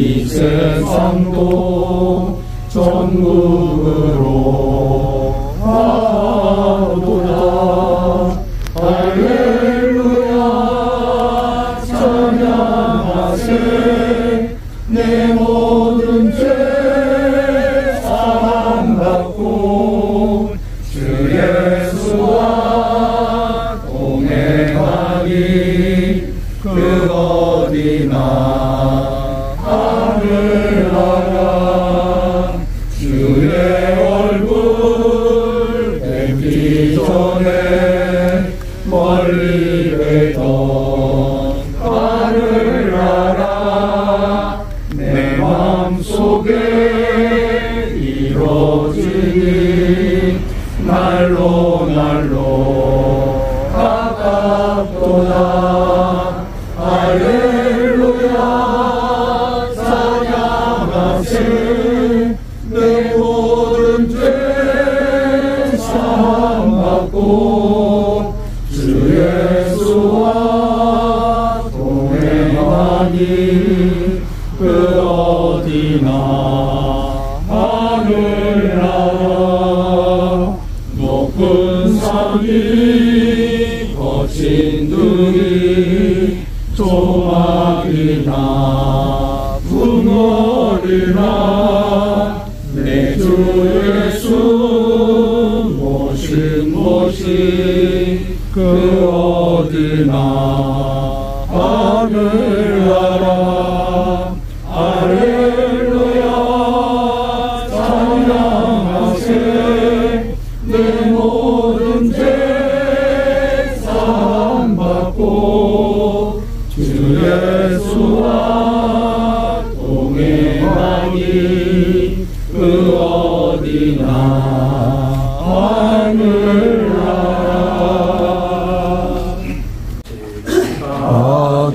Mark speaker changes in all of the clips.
Speaker 1: 이 세상도 전국으로 가도다. 할렐루야 찬양하세. 내 모든 죄 사함받고 주 예수와 동행하리. 그 어디나 하늘나라. 주의 얼굴 뵙기 전에 멀리 뵈던 하늘나라. 내 맘속에 이루어지니 날로 날로 가깝도다. 할렐루야 찬양하세. 내 모든 죄 사함받고 주 예수와 동행하니. 그 어디나 하늘나라. 높은 산이 거친 등이 조막이나 붕어리나 내 주 예수 모신 그 어디나 하늘나라. 할렐루야 찬양하세. 내 모든 죄 사함받고 주 예수와 동행하니. 그 어디나 하늘나라.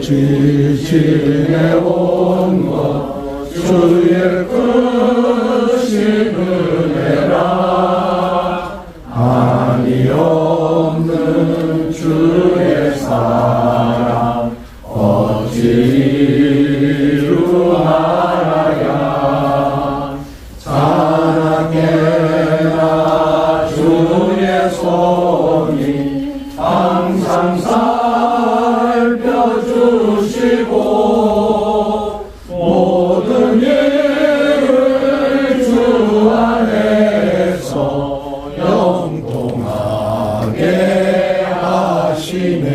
Speaker 1: 지치게 온 것 주의 크신 은혜라. 한이 없는 주의 사랑 어찌 이루하랴. 사랑해라 주의 손이 항상 살펴주시고 모든 일을 주 안에서 영통하게 하시네.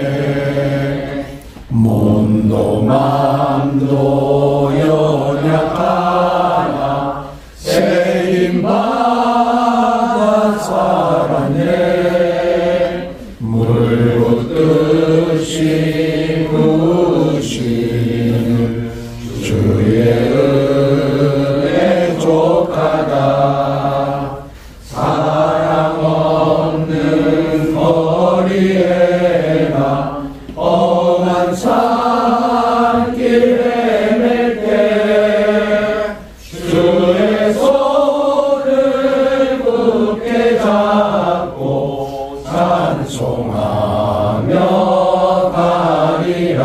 Speaker 1: 몸도 맘도 연약하나 세임 받아 살았네. 물 붓듯이 부으시는 주의 은혜 족하다. 사랑 없는 거리에나 험한 산길 헤맬 때 주의 손을 굳게 잡고 찬송하며 가리라.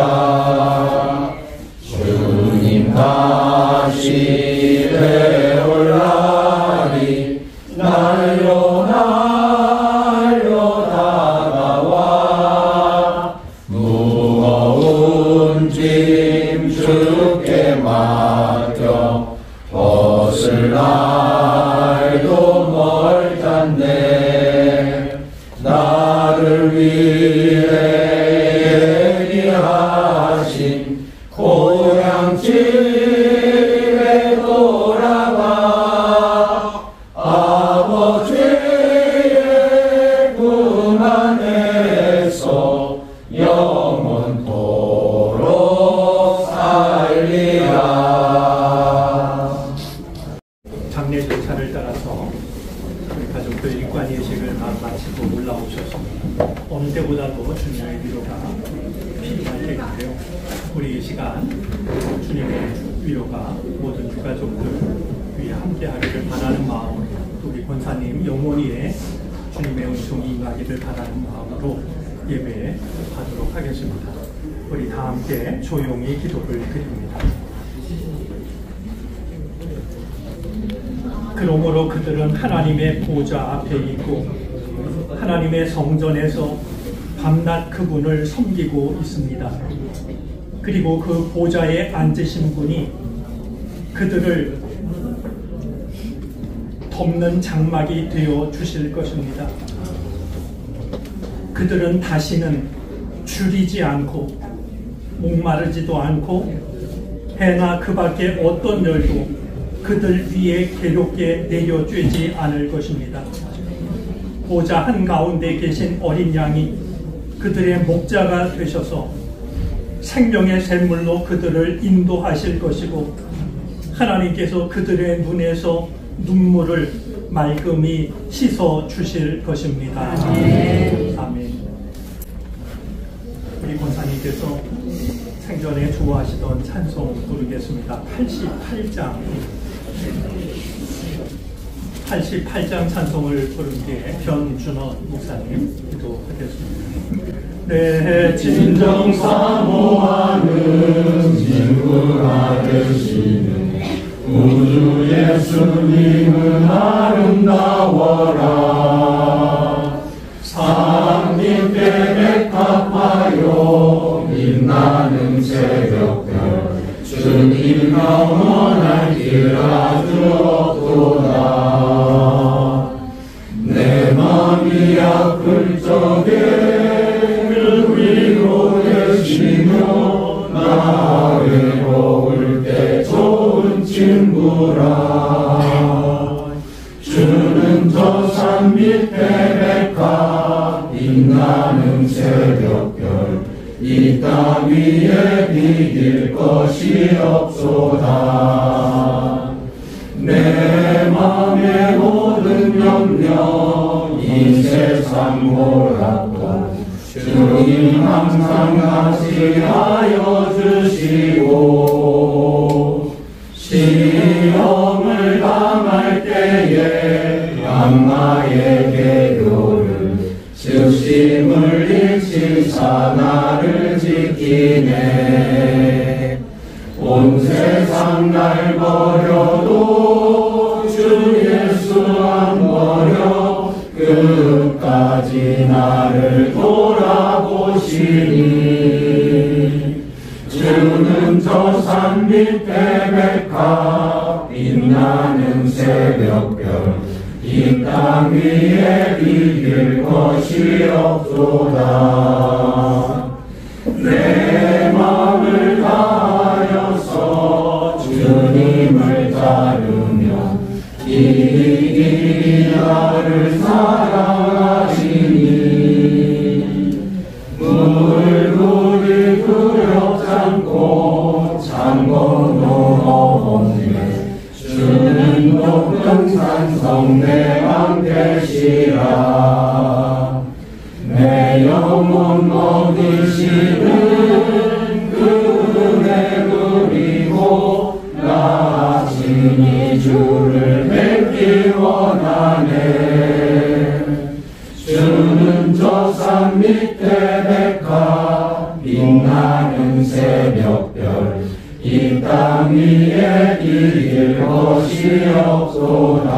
Speaker 1: 주님 다시 배울 날이 날로 날로 다가와. 무거운 짐 주께 맡겨 벗을 날도 멀단데. 나를 위해 예비하신 고향집에 돌아가. 아버지의 품 안에서 영원토록 살리라.
Speaker 2: 장례 절차를 따라서 우리 가족들 일관 예식을 마치고 올라오셨습니다. 어느 때보다도 주님의 위로가 필요할 때인데요. 우리 이 시간 주님의 위로가 모든 유가족들 위해 함께하기를 바라는 마음으로, 또 우리 권사님 영원히의 주님의 은총이 임하기를 바라는 마음으로 예배 하도록 하겠습니다. 우리 다 함께 조용히 기도를 드립니다. 그러므로 그들은 하나님의 보좌 앞에 있고 하나님의 성전에서 밤낮 그분을 섬기고 있습니다. 그리고 그 보좌에 앉으신 분이 그들을 덮는 장막이 되어 주실 것입니다. 그들은 다시는 줄이지 않고 목마르지도 않고 해나 그 밖에 어떤 열도 그들 위에 괴롭게 내려쬐지 않을 것입니다. 보좌 한가운데 계신 어린 양이 그들의 목자가 되셔서 생명의 샘물로 그들을 인도하실 것이고 하나님께서 그들의 눈에서 눈물을 말끔히 씻어 주실 것입니다. 아멘. 아멘. 우리 권사님께서 생전에 좋아하시던 찬송 부르겠습니다. 88장 찬송을 부른 뒤에 변준원 목사님 기도하겠습니다. 내
Speaker 1: 진정 사모하는 친구가 되시는 우주 예수님은 아름다워라. 하나님께 백합하여 빛나는 새벽별 주님 영원할 길 아주 없도다. 내 맘이 아플 적에 그 위로 계시며 나 외로울 때 좋은 친구라. 주는 저 산 밑에 백합 빛나는 새벽별 이 땅 위에 비길 것이 없소다. 내 맘의 모든 염려 이 세상 몰라도 주님 항상 같이 하여 주시고 시험을 당할 때에 양마의 계교를 즉심을 잃치사 나를 지키네. 온 세상 날 버려도 주 예수 안 버려 끝까지 나를 돌아보시니. 주는 저 산 밑에 백합 빛나는 새벽별 이 땅 위에 비길 것이 없도다. 내 마음을 다하여서 주님을 따르며 이 나를 사랑하시니. 물불이 두렵지 않고 창고도 없네. 주는 높은 산성 내 맘 되시라. 내 영혼 먹이시는 그 은혜 누리고 나 친히 주를 뵙기 원하네. 주는 저 산 밑에 백합 빛나는 새벽별 이 땅 위에 이길 것이 없소다.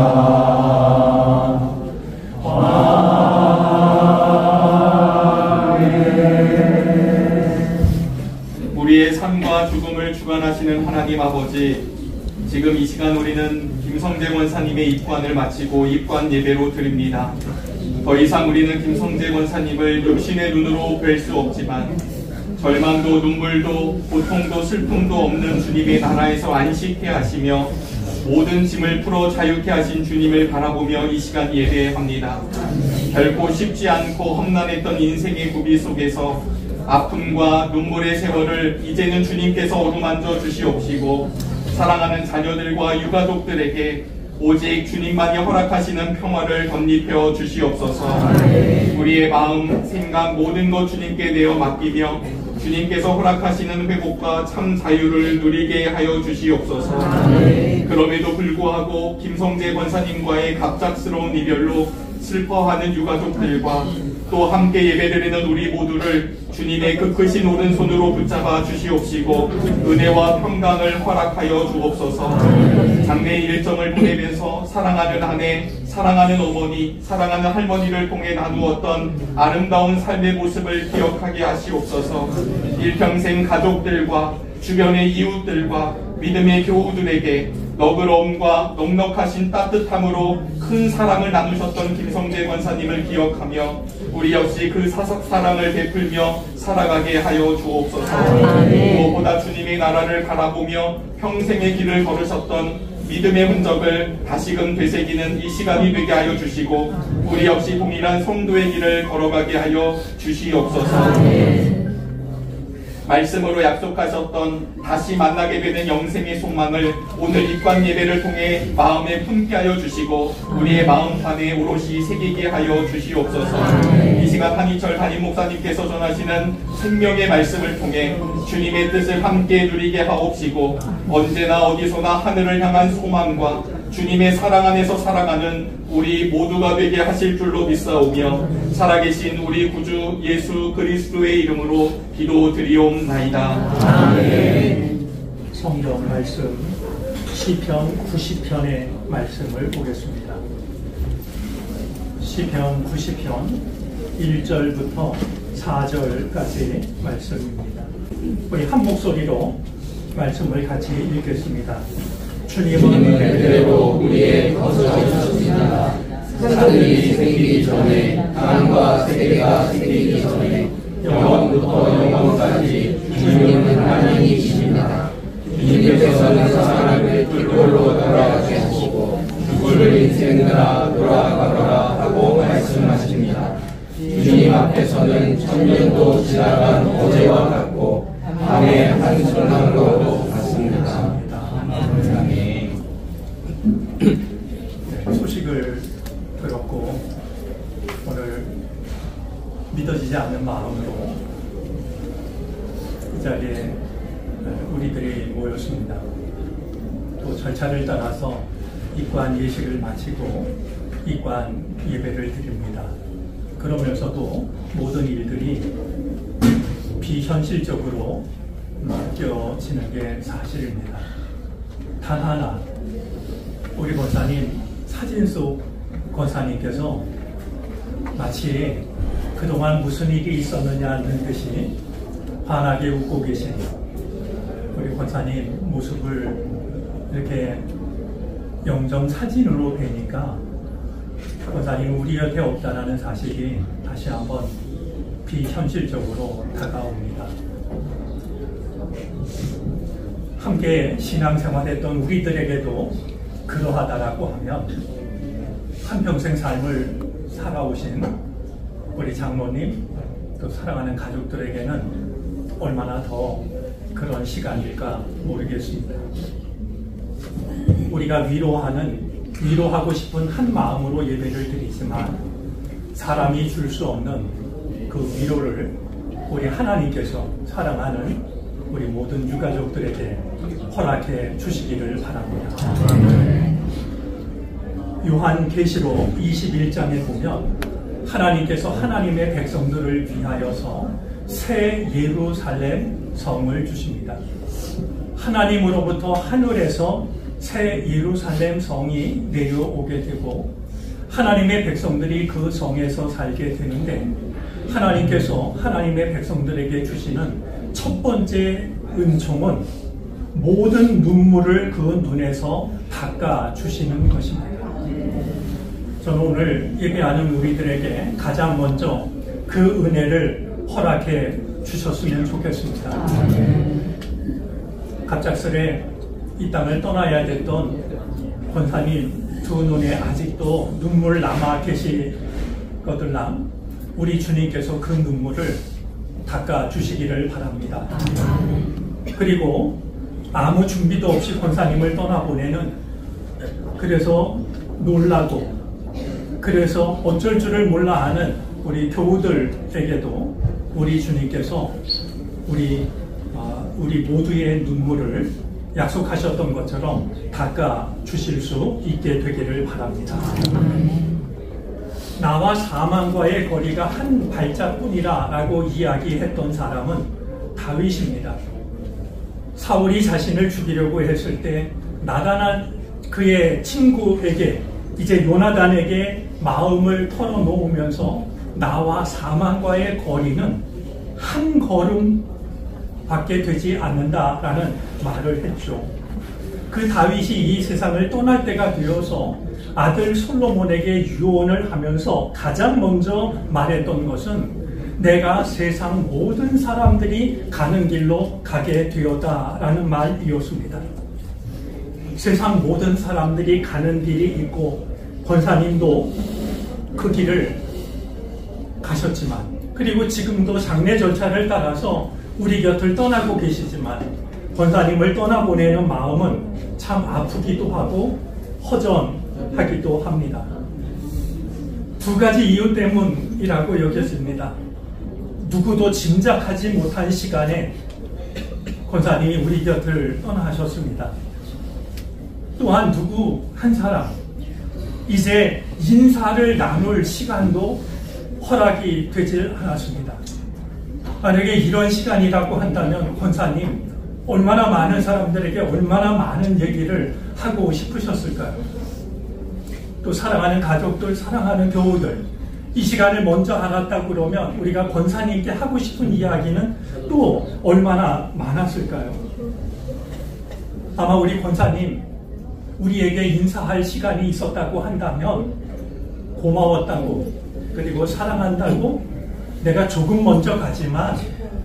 Speaker 3: 우리의 삶과 죽음을 주관하시는 하나님 아버지, 지금 이 시간 우리는 김성재 권사님의 입관을 마치고 입관 예배로 드립니다. 더 이상 우리는 김성재 권사님을 육신의 눈으로 뵐 수 없지만 절망도 눈물도 고통도 슬픔도 없는 주님의 나라에서 안식케 하시며 모든 짐을 풀어 자유케 하신 주님을 바라보며 이 시간 예배합니다. 결코 쉽지 않고 험난했던 인생의 구비 속에서 아픔과 눈물의 세월을 이제는 주님께서 어루만져 주시옵시고 사랑하는 자녀들과 유가족들에게 오직 주님만이 허락하시는 평화를 덧입혀 주시옵소서. 우리의 마음, 생각 모든 것 주님께 내어 맡기며 주님께서 허락하시는 회복과 참 자유를 누리게 하여 주시옵소서. 그럼에도 불구하고 김성재 권사님과의 갑작스러운 이별로 슬퍼하는 유가족들과 또 함께 예배드리는 우리 모두를 주님의 그 크신 오른손으로 붙잡아 주시옵시고 은혜와 평강을 허락하여 주옵소서. 장례 일정을 보내면서 사랑하는 아내, 사랑하는 어머니, 사랑하는 할머니를 통해 나누었던 아름다운 삶의 모습을 기억하게 하시옵소서. 일평생 가족들과 주변의 이웃들과 믿음의 교우들에게 너그러움과 넉넉하신 따뜻함으로 큰 사랑을 나누셨던 김성재 권사님을 기억하며 우리 역시 그 사랑을 베풀며 살아가게 하여 주옵소서. 무엇보다 주님의 나라를 바라보며 평생의 길을 걸으셨던 믿음의 흔적을 다시금 되새기는 이 시간이 되게 하여 주시고 우리 역시 동일한 성도의 길을 걸어가게 하여 주시옵소서. 말씀으로 약속하셨던 다시 만나게 되는 영생의 소망을 오늘 입관 예배를 통해 마음에 품게 하여 주시고 우리의 마음판에 오롯이 새기게 하여 주시옵소서. 이 시간 한희철 담임 목사님께서 전하시는 생명의 말씀을 통해 주님의 뜻을 함께 누리게 하옵시고 언제나 어디서나 하늘을 향한 소망과 주님의 사랑 안에서 살아가는 우리 모두가 되게 하실 줄로 믿사오며 살아계신 우리 구주 예수 그리스도의 이름으로 기도드리옵나이다. 아멘.
Speaker 2: 성경 말씀 시편 90편의 말씀을 보겠습니다. 시편 90편 1절부터 4절까지의 말씀입니다. 우리 한 목소리로 말씀을 같이 읽겠습니다. 주님은
Speaker 1: 그대로 우리의 거처이셨습니다. 하늘이 생기기 전에 땅과 세계가 생기기 전에 영원부터 영원까지 주님은 하나님이십니다. 주님께서는 사람을 뿔로 돌아가게 하시고 죽을 인생들아 돌아가거라 하고 말씀하십니다. 주님 앞에서는 천년도 지나간 어제와 같고 밤의 한순간도 같습니다.
Speaker 2: 소식을 들었고 오늘 믿어지지 않는 마음으로 이 자리에 우리들이 모였습니다. 또 절차를 따라서 입관 예식을 마치고 입관 예배를 드립니다. 그러면서도 모든 일들이 비현실적으로 느껴지는 게 사실입니다. 단 하나, 우리 권사님, 사진 속 권사님께서 마치 그동안 무슨 일이 있었느냐는 듯이 환하게 웃고 계신 우리 권사님 모습을 이렇게 영정 사진으로 뵈니까 권사님 우리 곁에 없다는 사실이 다시 한번 비현실적으로 다가옵니다. 함께 신앙생활했던 우리들에게도 그러하다라고 하면 한평생 삶을 살아오신 우리 장로님 또 사랑하는 가족들에게는 얼마나 더 그런 시간일까 모르겠습니다. 우리가 위로하고 싶은 한 마음으로 예배를 드리지만 사람이 줄 수 없는 그 위로를 우리 하나님께서 사랑하는 우리 모든 유가족들에게 허락해 주시기를 바랍니다. 요한계시록 21장에 보면 하나님께서 하나님의 백성들을 위하여서 새 예루살렘 성을 주십니다. 하나님으로부터 하늘에서 새 예루살렘 성이 내려오게 되고 하나님의 백성들이 그 성에서 살게 되는데 하나님께서 하나님의 백성들에게 주시는 첫 번째 은총은 모든 눈물을 그 눈에서 닦아 주시는 것입니다. 저는 오늘 예배하는 우리들에게 가장 먼저 그 은혜를 허락해 주셨으면 좋겠습니다. 갑작스레 이 땅을 떠나야 됐던 권사님 두 눈에 아직도 눈물 남아 계시거들나 우리 주님께서 그 눈물을 닦아 주시기를 바랍니다. 그리고 아무 준비도 없이 권사님을 떠나보내는 그래서 놀라고 그래서 어쩔 줄을 몰라 하는 우리 교우들에게도 우리 주님께서 우리 모두의 눈물을 약속하셨던 것처럼 닦아 주실 수 있게 되기를 바랍니다. 나와 사망과의 거리가 한 발짝뿐이라고 이야기했던 사람은 다윗입니다. 사울이 자신을 죽이려고 했을 때 나단한 그의 친구에게, 이제 요나단에게 마음을 털어놓으면서 나와 사망과의 거리는 한 걸음 밖에 되지 않는다라는 말을 했죠. 그 다윗이 이 세상을 떠날 때가 되어서 아들 솔로몬에게 유언을 하면서 가장 먼저 말했던 것은 내가 세상 모든 사람들이 가는 길로 가게 되었다라는 말이었습니다. 세상 모든 사람들이 가는 길이 있고 권사님도 그 길을 가셨지만, 그리고 지금도 장례 절차를 따라서 우리 곁을 떠나고 계시지만 권사님을 떠나보내는 마음은 참 아프기도 하고 허전하기도 합니다. 두 가지 이유 때문이라고 여겨집니다. 누구도 짐작하지 못한 시간에 권사님이 우리 곁을 떠나셨습니다. 또한 누구 한 사람, 이제 인사를 나눌 시간도 허락이 되질 않았습니다. 만약에 이런 시간이라고 한다면 권사님 얼마나 많은 사람들에게 얼마나 많은 얘기를 하고 싶으셨을까요? 또 사랑하는 가족들, 사랑하는 교우들, 이 시간을 먼저 알았다 그러면 우리가 권사님께 하고 싶은 이야기는 또 얼마나 많았을까요? 아마 우리 권사님 우리에게 인사할 시간이 있었다고 한다면 고마웠다고, 그리고 사랑한다고, 내가 조금 먼저 가지만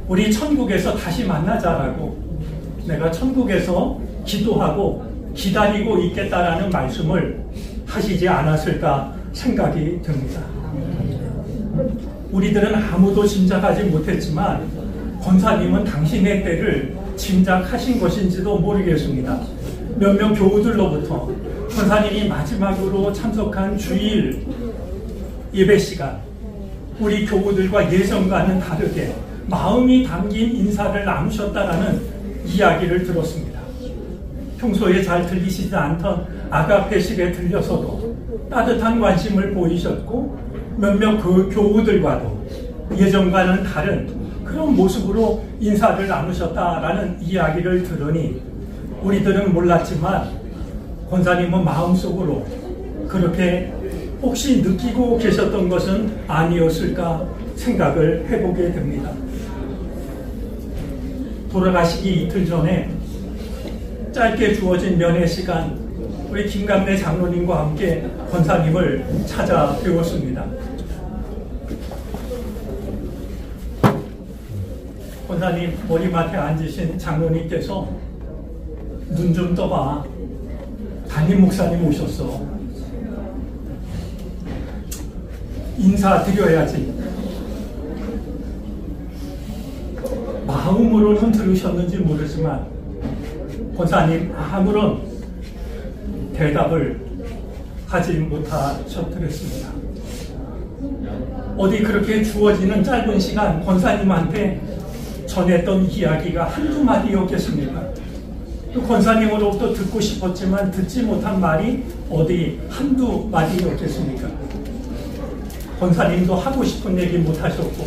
Speaker 2: 우리 천국에서 다시 만나자라고, 내가 천국에서 기도하고 기다리고 있겠다라는 말씀을 하시지 않았을까 생각이 듭니다. 우리들은 아무도 짐작하지 못했지만 권사님은 당신의 때를 짐작하신 것인지도 모르겠습니다. 몇몇 교우들로부터 권사님이 마지막으로 참석한 주일 예배 시간, 우리 교우들과 예전과는 다르게 마음이 담긴 인사를 나누셨다라는 이야기를 들었습니다. 평소에 잘 들리시지 않던 아가페식에 들려서도 따뜻한 관심을 보이셨고, 몇몇 그 교우들과도 예전과는 다른 그런 모습으로 인사를 나누셨다라는 이야기를 들으니 우리들은 몰랐지만 권사님은 마음속으로 그렇게 혹시 느끼고 계셨던 것은 아니었을까 생각을 해보게 됩니다. 돌아가시기 이틀 전에 짧게 주어진 면회 시간, 우리 김감래 장로님과 함께 권사님을 찾아뵈었습니다. 권사님 머리맡에 앉으신 장로님께서 눈 좀 떠봐, 담임 목사님 오셨어, 인사드려야지. 마음으로는 들으셨는지 모르지만 권사님 아무런 대답을 하지 못하셨더랬습니다. 어디 그렇게 주어지는 짧은 시간 권사님한테 전했던 이야기가 한두 마디였겠습니까? 또 권사님으로부터 듣고 싶었지만 듣지 못한 말이 어디 한두 마디였겠습니까? 권사님도 하고 싶은 얘기 못하셨고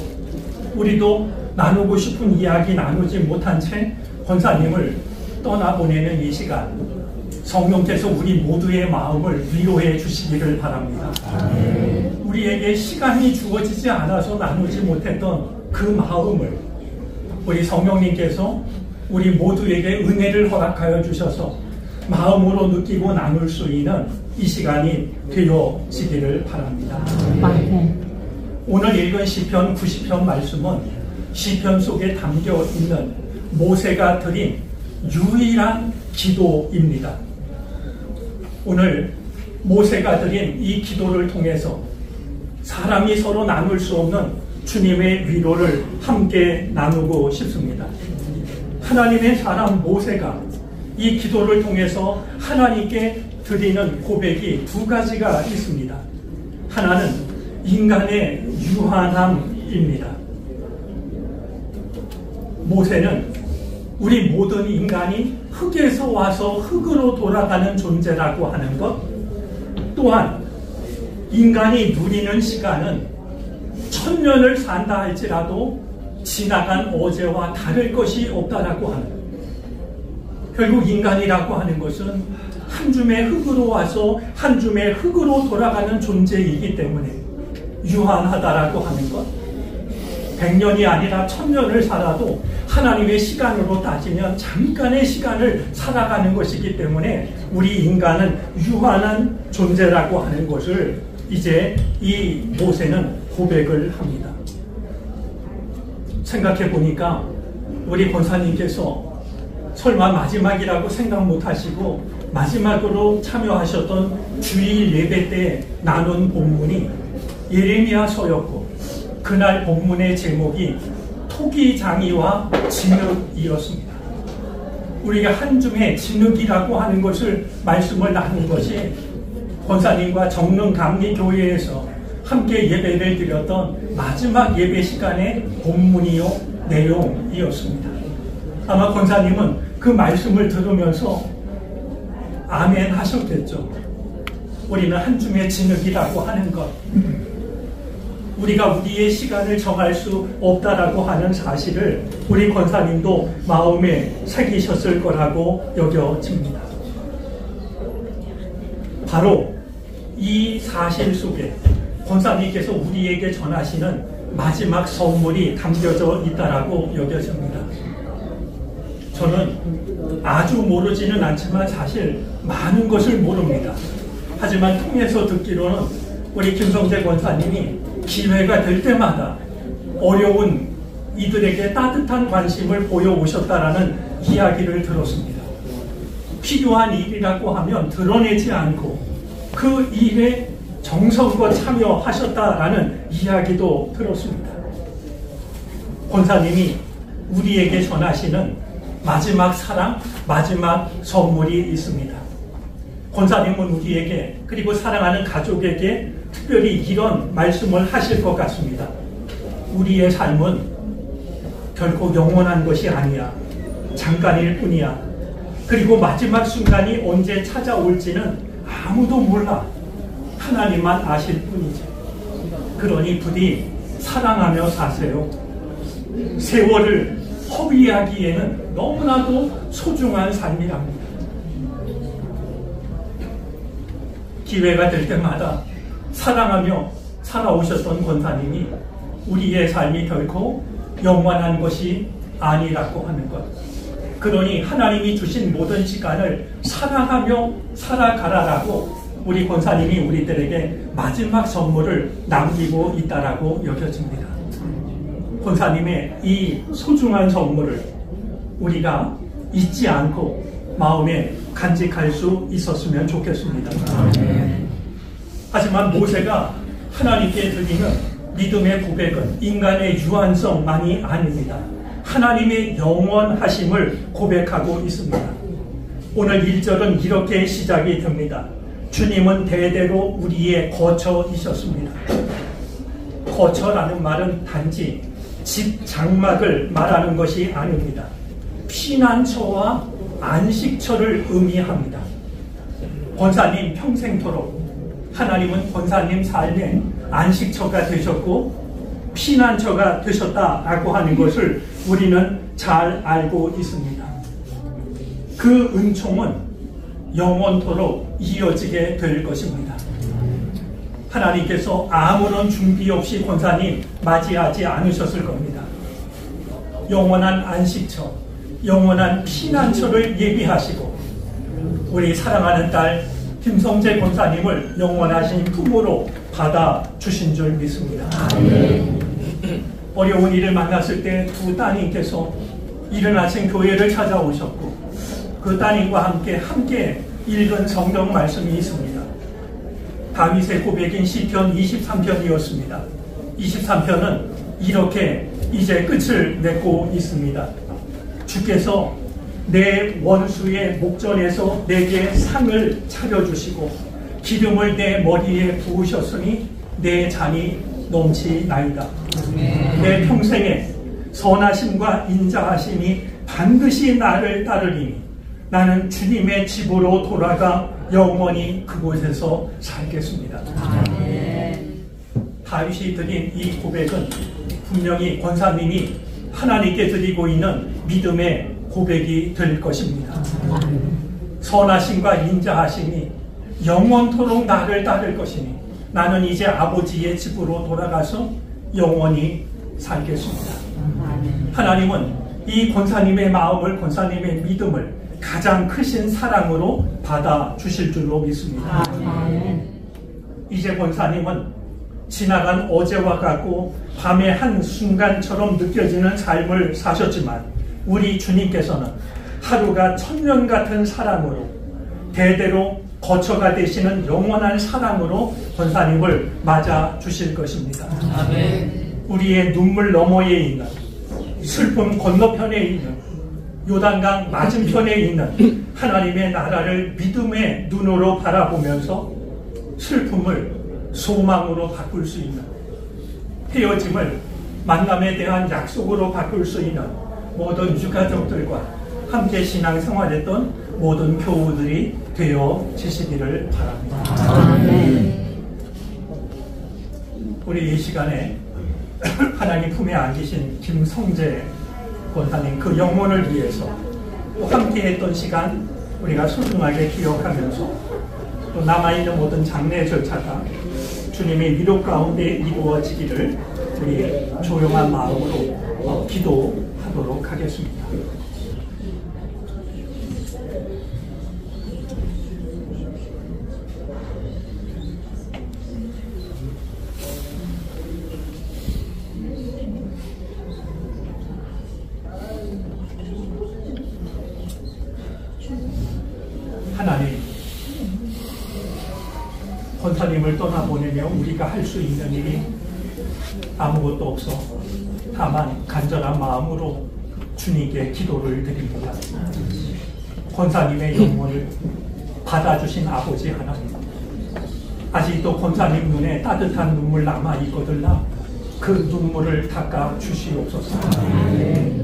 Speaker 2: 우리도 나누고 싶은 이야기 나누지 못한 채 권사님을 떠나보내는 이 시간, 성령께서 우리 모두의 마음을 위로해 주시기를 바랍니다. 우리에게 시간이 주어지지 않아서 나누지 못했던 그 마음을 우리 성령님께서 우리 모두에게 은혜를 허락하여 주셔서 마음으로 느끼고 나눌 수 있는 이 시간이 되어지기를 바랍니다. 오늘 읽은 시편 90편 말씀은 시편 속에 담겨 있는 모세가 드린 유일한 기도입니다. 오늘 모세가 드린 이 기도를 통해서 사람이 서로 나눌 수 없는 주님의 위로를 함께 나누고 싶습니다. 하나님의 사람 모세가 이 기도를 통해서 하나님께 드리는 고백이 두 가지가 있습니다. 하나는 인간의 유한함입니다. 모세는 우리 모든 인간이 흙에서 와서 흙으로 돌아가는 존재라고 하는 것, 또한 인간이 누리는 시간은 1000년을 산다 할지라도 지나간 어제와 다를 것이 없다라고 하는, 결국 인간이라고 하는 것은 한 줌의 흙으로 와서 한 줌의 흙으로 돌아가는 존재이기 때문에 유한하다라고 하는 것, 100년이 아니라 1000년을 살아도 하나님의 시간으로 따지면 잠깐의 시간을 살아가는 것이기 때문에 우리 인간은 유한한 존재라고 하는 것을 이제 이 모세는 고백을 합니다. 생각해 보니까 우리 권사님께서 설마 마지막이라고 생각 못 하시고 마지막으로 참여하셨던 주일 예배 때 나눈 본문이 예레미야서였고, 그날 본문의 제목이 토기장이와 진흙이었습니다. 우리가 한중에 진흙이라고 하는 것을 말씀을 나눈 것이 권사님과 정릉감리교회에서 함께 예배를 드렸던 마지막 예배 시간의 본문이요 내용이었습니다. 아마 권사님은 그 말씀을 들으면서 아멘 하셨겠죠. 우리는 한중의 진흙이라고 하는 것, 우리가 우리의 시간을 정할 수 없다라고 하는 사실을 우리 권사님도 마음에 새기셨을 거라고 여겨집니다. 바로 이 사실 속에 권사님께서 우리에게 전하시는 마지막 선물이 담겨져 있다라고 여겨집니다. 저는 아주 모르지는 않지만 사실 많은 것을 모릅니다. 하지만 통해서 듣기로는 우리 김성재 권사님이 기회가 될 때마다 어려운 이들에게 따뜻한 관심을 보여오셨다라는 이야기를 들었습니다. 필요한 일이라고 하면 드러내지 않고 그 일에 정성껏 참여하셨다라는 이야기도 들었습니다. 권사님이 우리에게 전하시는 마지막 사랑, 마지막 선물이 있습니다. 권사님은 우리에게, 그리고 사랑하는 가족에게 특별히 이런 말씀을 하실 것 같습니다. 우리의 삶은 결코 영원한 것이 아니야. 잠깐일 뿐이야. 그리고 마지막 순간이 언제 찾아올지는 아무도 몰라. 하나님만 아실 뿐이지. 그러니 부디 사랑하며 사세요. 세월을 허비하기에는 너무나도 소중한 삶이랍니다. 기회가 될 때마다 사랑하며 살아오셨던 권사님이 우리의 삶이 결코 영원한 것이 아니라고 하는 것. 그러니 하나님이 주신 모든 시간을 사랑하며 살아가라라고 우리 권사님이 우리들에게 마지막 선물을 남기고 있다라고 여겨집니다. 권사님의 이 소중한 선물을 우리가 잊지 않고 마음에 간직할 수 있었으면 좋겠습니다. 하지만 모세가 하나님께 드리는 믿음의 고백은 인간의 유한성만이 아닙니다. 하나님의 영원하심을 고백하고 있습니다. 오늘 1절은 이렇게 시작이 됩니다. 주님은 대대로 우리의 거처이셨습니다. 거처라는 말은 단지 집 장막을 말하는 것이 아닙니다. 피난처와 안식처를 의미합니다. 권사님 평생토록 하나님은 권사님 삶에 안식처가 되셨고 피난처가 되셨다라고 하는 것을 우리는 잘 알고 있습니다. 그 은총은 영원토록 이어지게 될 것입니다. 하나님께서 아무런 준비 없이 권사님 맞이하지 않으셨을 겁니다. 영원한 안식처, 영원한 피난처를 예비하시고 우리 사랑하는 딸 김성재 권사님을 영원하신 품으로 받아주신 줄 믿습니다. 어려운 일을 만났을 때 두 따님께서 이른 아침 교회를 찾아오셨고 그 따님과 함께 읽은 성경 말씀이 있습니다. 다윗의 고백인 시편 23편이었습니다. 23편은 이렇게 이제 끝을 맺고 있습니다. 주께서 내 원수의 목전에서 내게 상을 차려주시고 기름을 내 머리에 부으셨으니 내 잔이 넘치나이다. 내 평생에 선하심과 인자하심이 반드시 나를 따르리니 나는 주님의 집으로 돌아가 영원히 그곳에서 살겠습니다. 다윗이 드린 이 고백은 분명히 권사님이 하나님께 드리고 있는 믿음의 고백이 될 것입니다. 선하심과 인자하심이 영원토록 나를 따를 것이니 나는 이제 아버지의 집으로 돌아가서 영원히 살겠습니다. 하나님은 이 권사님의 마음을, 권사님의 믿음을 가장 크신 사랑으로 받아주실 줄로 믿습니다. 이제 권사님은 지나간 어제와 같고 밤의 한 순간처럼 느껴지는 삶을 사셨지만 우리 주님께서는 하루가 천년 같은 사랑으로 대대로 거처가 되시는 영원한 사랑으로 권사님을 맞아 주실 것입니다. 우리의 눈물 너머에 있는, 슬픔 건너편에 있는, 요단강 맞은편에 있는 하나님의 나라를 믿음의 눈으로 바라보면서 슬픔을 소망으로 바꿀 수 있는, 헤어짐을 만남에 대한 약속으로 바꿀 수 있는 모든 유가족들과 함께 신앙생활했던 모든 교우들이 되어지시기를 바랍니다. 우리 이 시간에 하나님 품에 안기신 김성재 권사님 그 영혼을 위해서 또 함께했던 시간 우리가 소중하게 기억하면서 또 남아있는 모든 장례 절차가 주님의 위로 가운데 이루어지기를 우리 조용한 마음으로 기도하도록 하겠습니다. 하나님, 권사님을 떠나보내며 우리가 할 수 있는 일이 아무것도 없어 다만 간절한 마음으로 주님께 기도를 드립니다. 권사님의 영혼을 받아주신 아버지 하나님, 아직도 권사님 눈에 따뜻한 눈물 남아있거들나 그 눈물을 닦아 주시옵소서.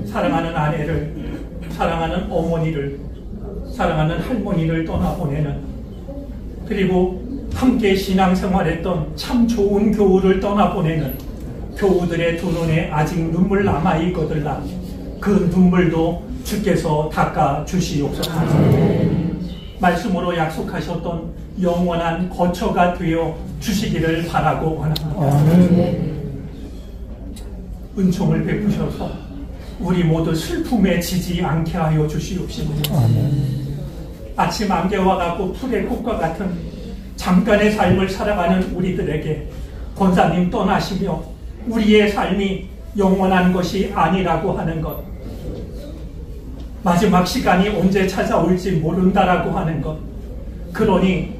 Speaker 2: 사랑하는 아내를, 사랑하는 어머니를, 사랑하는 할머니를 떠나보내는, 그리고 함께 신앙생활했던 참 좋은 교우를 떠나보내는 교우들의 두 눈에 아직 눈물 남아있거들나 그 눈물도 주께서 닦아 주시옵소서. 말씀으로 약속하셨던 영원한 거처가 되어 주시기를 바라고 원합니다. 은총을 베푸셔서 우리 모두 슬픔에 지지 않게 하여 주시옵시고, 아침 안개와 같고 풀의 꽃과 같은 잠깐의 삶을 살아가는 우리들에게 권사님 떠나시며 우리의 삶이 영원한 것이 아니라고 하는 것, 마지막 시간이 언제 찾아올지 모른다라고 하는 것, 그러니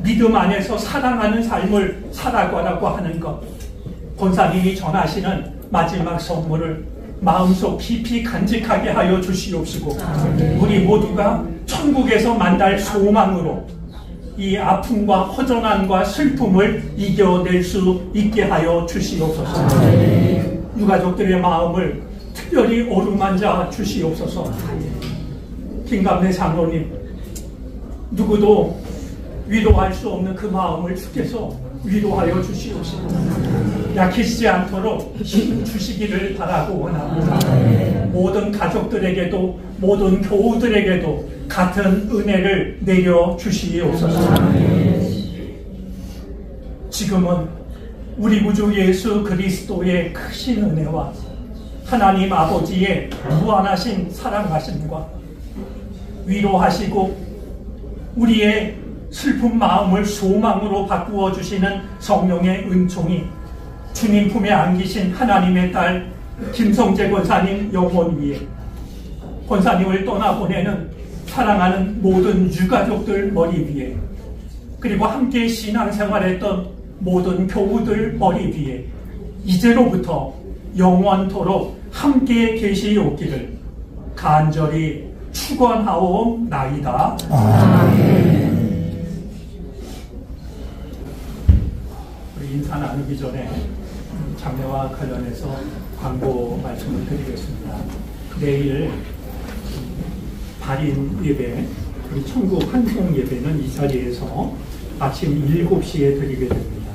Speaker 2: 믿음 안에서 사랑하는 삶을 살아가라고 하는 것, 권사님이 전하시는 마지막 선물을 마음속 깊이 간직하게 하여 주시옵시고, 우리 모두가 천국에서 만날 소망으로 이 아픔과 허전함과 슬픔을 이겨낼 수 있게 하여 주시옵소서. 유가족들의 마음을 특별히 어루만져 주시옵소서. 김감래 장로님, 누구도 위로할 수 없는 그 마음을 주께서 위로하여 주시옵시고 약해지지 않도록 힘 주시기를 바라고 원합니다. 모든 가족들에게도 모든 교우들에게도 같은 은혜를 내려 주시옵소서. 지금은 우리 구주 예수 그리스도의 크신 은혜와 하나님 아버지의 무한하신 사랑하심과 위로하시고 우리의 슬픈 마음을 소망으로 바꾸어 주시는 성령의 은총이 주님 품에 안기신 하나님의 딸 김성재 권사님 영혼 위에, 권사님을 떠나보내는 사랑하는 모든 유가족들 머리 위에, 그리고 함께 신앙생활했던 모든 교우들 머리 위에 이제로부터 영원토록 함께 계시옵기를 간절히 축원하옵나이다. 아멘. 인사 나누기 전에 장례와 관련해서 광고 말씀을 드리겠습니다. 내일 발인 예배 우리 천국 환송 예배는 이 자리에서 아침 7시에 드리게 됩니다.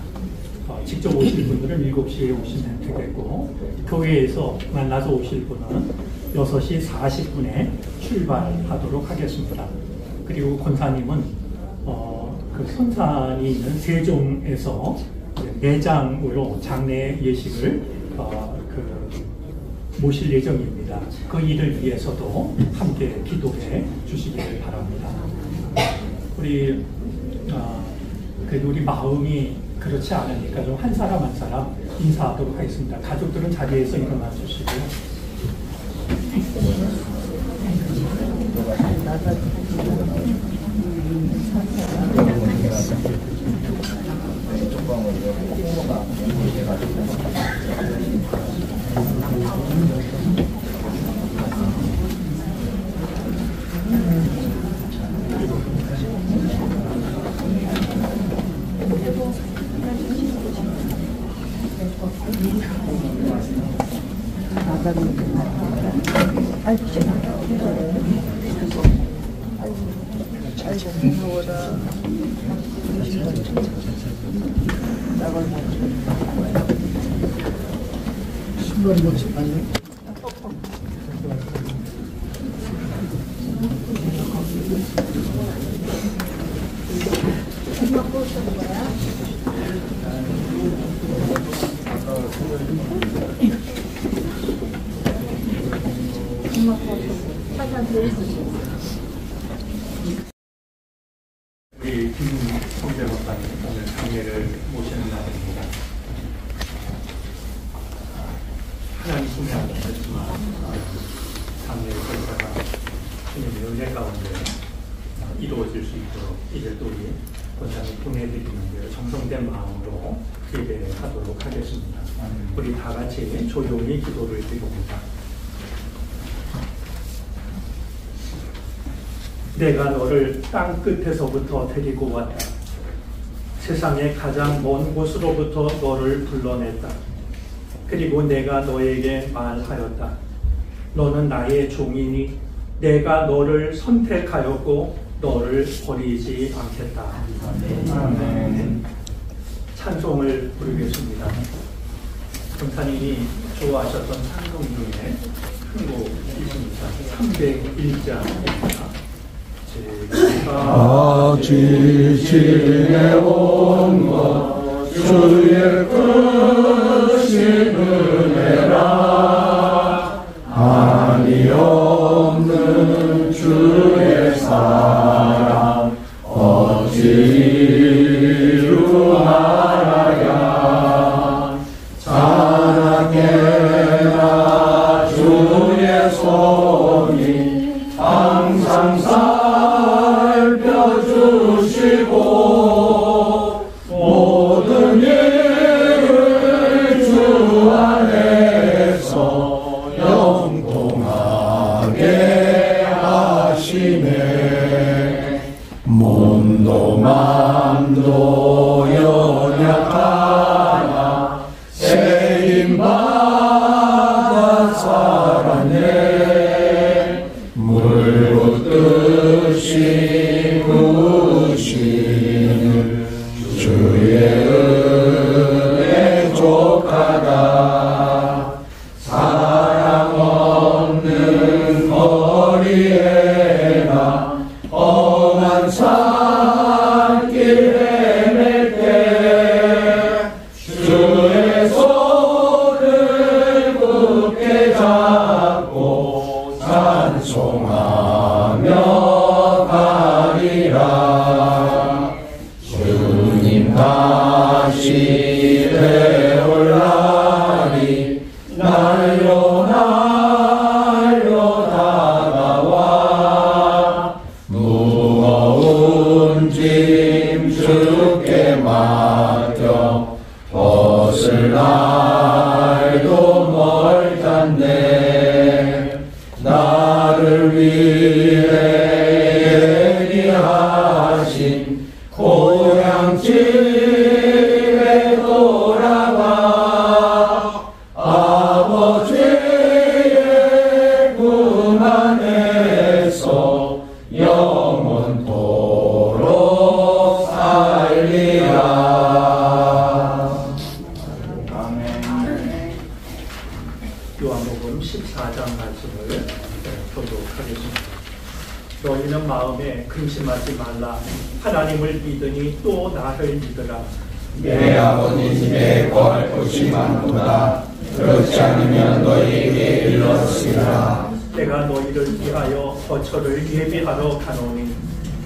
Speaker 2: 직접 오실 분들은 7시에 오시면 되겠고, 교회에서 만나서 오실 분은 6시 40분에 출발하도록 하겠습니다. 그리고 권사님은 그 선산이 있는 세종에서 매장으로 장례 예식을 모실 예정입니다. 그 일을 위해서도 함께 기도해 주시기를 바랍니다. 우리 마음이 그렇지 않으니까 좀 한 사람 한 사람 인사하도록 하겠습니다. 가족들은 자리에서 일어나 주시고요. 우리 김성재 목사님 오늘 장례를 모시는 날입니다. 하나님 꿈에 안 계셨지만 장례의 결과가 주님의 은혜 가운데 이루어질 수 있도록 이제 또 우리 권사님 보내드리는데 정성된 마음으로 예배하도록 하겠습니다. 우리 다 같이 조용히 기도를 드립니다. 내가 너를 땅 끝에서부터 데리고 왔다. 세상의 가장 먼 곳으로부터 너를 불러냈다. 그리고 내가 너에게 말하였다. 너는 나의 종이니 내가 너를 선택하였고 너를 버리지 않겠다. 아멘. 찬송을 부르겠습니다. 권사님이 좋아하셨던 찬송 중에 큰 곡 있습니다. 301장입니다.
Speaker 1: 지지해온 것 주의 크신 은혜라 한이 없는 주의 사랑 어찌 이루 말하랴 자나깨나 주의 손이 항상 살펴주시고 모든 일을 주 안에서 영통하게 하시네. 몸도 맘도 연약하나 세임받아 살았네. 물 붓듯이 부으시는 주의 은혜 족하다. 사랑 없는 거리에나 험한 산길 헤맬 때 주의 손을 굳게 잡고 찬송하며 가리라. 주님 다시 되올라니 날로 다가와 무거운 짐 주께 맡겨 벗을 날도 멀단데 나를 위해 예리하신 고향 집에 돌아가 아버지의 품 안에서 영원
Speaker 2: 너희는 마음에 근심하지 말라. 하나님을 믿으니 또 나를 믿으라.
Speaker 1: 내 아버지 집에 거할 곳이 많도다. 그렇지 않으면 너희에게 일렀으리라.
Speaker 2: 내가 너희를 위하여 거처를 예비하러 가노니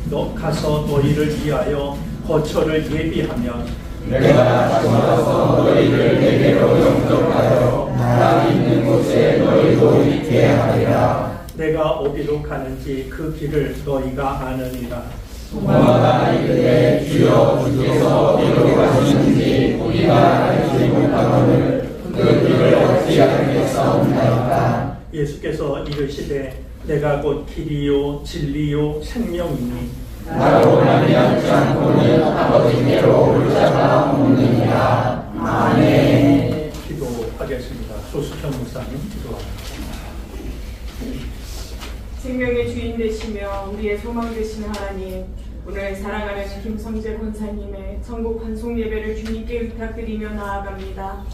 Speaker 2: 너 가서 너희를 위하여 거처를 예비하면
Speaker 1: 내가 돌아서 너희를 내게로 영접하여 나 있는 곳에 너희도 있게 하리라.
Speaker 2: 내가 어디로 가는지 그 길을 너희가 아느니라.
Speaker 1: 너가 이르되 주여 주께서 어디로 가시는지 우리가 알지 못하거늘 그 길을 어찌 알겠사옵나이까.
Speaker 2: 예수께서 이르시되 내가 곧 길이요 진리요 생명이니
Speaker 1: 나로 말미암지 않고는 아버지께로 올 자가 없느니라. 아멘.
Speaker 2: 기도하겠습니다. 조수현 목사님 기도합니다.
Speaker 4: 생명의 주인 되시며 우리의 소망 되신 하나님, 오늘 사랑하는 김성재 권사님의 천국 환송 예배를 주님께 의탁드리며 나아갑니다.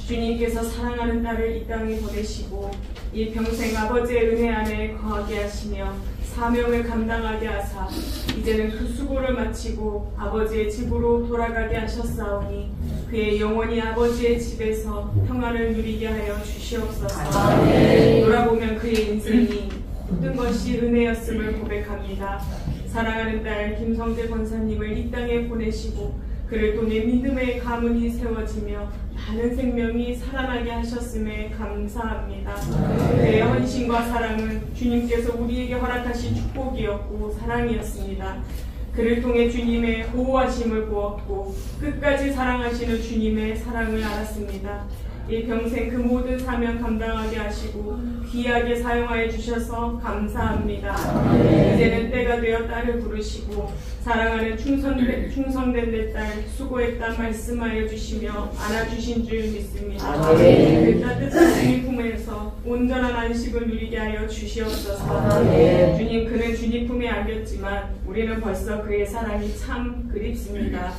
Speaker 4: 주님께서 사랑하는 딸을 이 땅에 보내시고 이 평생 아버지의 은혜 안에 거하게 하시며 사명을 감당하게 하사 이제는 그 수고를 마치고 아버지의 집으로 돌아가게 하셨사오니 그의 영원히 아버지의 집에서 평안을 누리게 하여 주시옵소서. 돌아보면 그의 인생이 모든 것이 은혜였음을 고백합니다. 사랑하는 딸 김성재 권사님을 이 땅에 보내시고 그를 통해 믿음의 가문이 세워지며 많은 생명이 살아나게 하셨음에 감사합니다. 그의 헌신과 사랑은 주님께서 우리에게 허락하신 축복이었고 사랑이었습니다. 그를 통해 주님의 보호하심을 보았고 끝까지 사랑하시는 주님의 사랑을 알았습니다. 이 평생 그 모든 사명 감당하게 하시고 귀하게 사용하여 주셔서 감사합니다. 이제는 때가 되어 딸을 부르시고 사랑하는 충성된 내 딸 수고했다 말씀하여 주시며 안아주신 줄 믿습니다. 그 따뜻한 주님 품에서 온전한 안식을 누리게 하여 주시옵소서. 주님, 그는 주님 품에 안겼지만 우리는 벌써 그의 사랑이 참 그립습니다.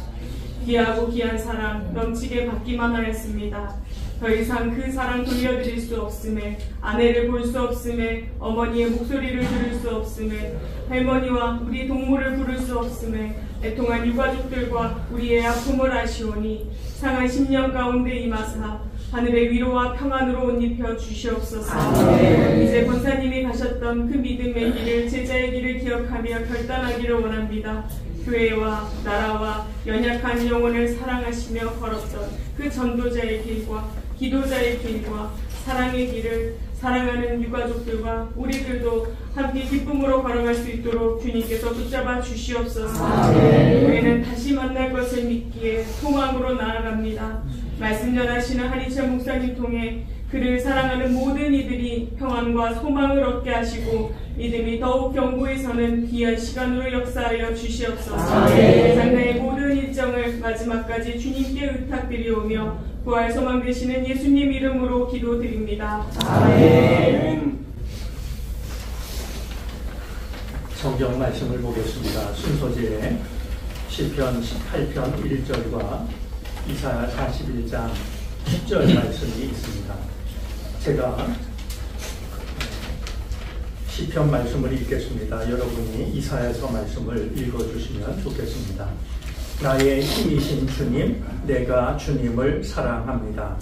Speaker 4: 귀하고 귀한 사랑 넘치게 받기만 하였습니다. 더 이상 그 사랑 돌려드릴 수 없음에, 아내를 볼 수 없음에, 어머니의 목소리를 들을 수 없음에, 할머니와 우리 동무를 부를 수 없음에, 애통한 유가족들과 우리의 아픔을 아시오니 상한 10년 가운데 임하사 하늘의 위로와 평안으로 옷 입혀 주시옵소서. 이제 권사님이 가셨던 그 믿음의 길을, 제자의 길을 기억하며 결단하기를 원합니다. 교회와 나라와 연약한 영혼을 사랑하시며 걸었던 그 전도자의 길과 기도자의 길과 사랑의 길을 사랑하는 유가족들과 우리들도 함께 기쁨으로 걸어갈 수 있도록 주님께서 붙잡아 주시옵소서. 우리는 다시 만날 것을 믿기에 소망으로 나아갑니다. 말씀 전하시는 한희철 목사님 통해 그를 사랑하는 모든 이들이 평안과 소망을 얻게 하시고 믿음이 더욱 견고히 서는 귀한 시간으로 역사하여 주시옵소서. 장래의 모든 일정을 마지막까지 주님께 의탁드리오며 부활 소망 되시는 예수님 이름으로 기도드립니다. 아멘.
Speaker 2: 성경 말씀을 보겠습니다. 순서지에 시편 18편 1절과 이사야 41장 10절 말씀이 있습니다. 제가 시편 말씀을 읽겠습니다. 여러분이 이사야서 말씀을 읽어주시면 좋겠습니다. 나의 힘이신 주님, 내가 주님을 사랑합니다.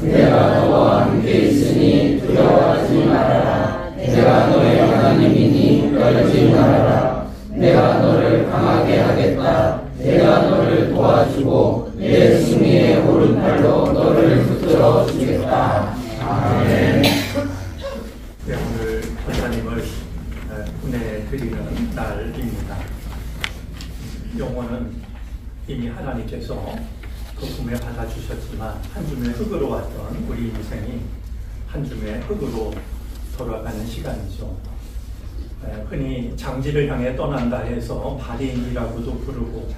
Speaker 1: 내가 너와 함께 있으니 두려워하지 말아라. 내가 너의 하나님이니 떨지 말아라. 내가 너를 강하게 하겠다. 내가 너를 도와주고 내 승리의 오른팔로 너를 붙들어 주겠다. 아멘.
Speaker 2: 네, 오늘 권사님을 보내드리는 날입니다. 영혼은 이미 하나님께서 그 품에 받아주셨지만 한 줌의 흙으로 왔던 우리 인생이 한 줌의 흙으로 돌아가는 시간이죠. 흔히 장지를 향해 떠난다 해서 발인이라고도 부르고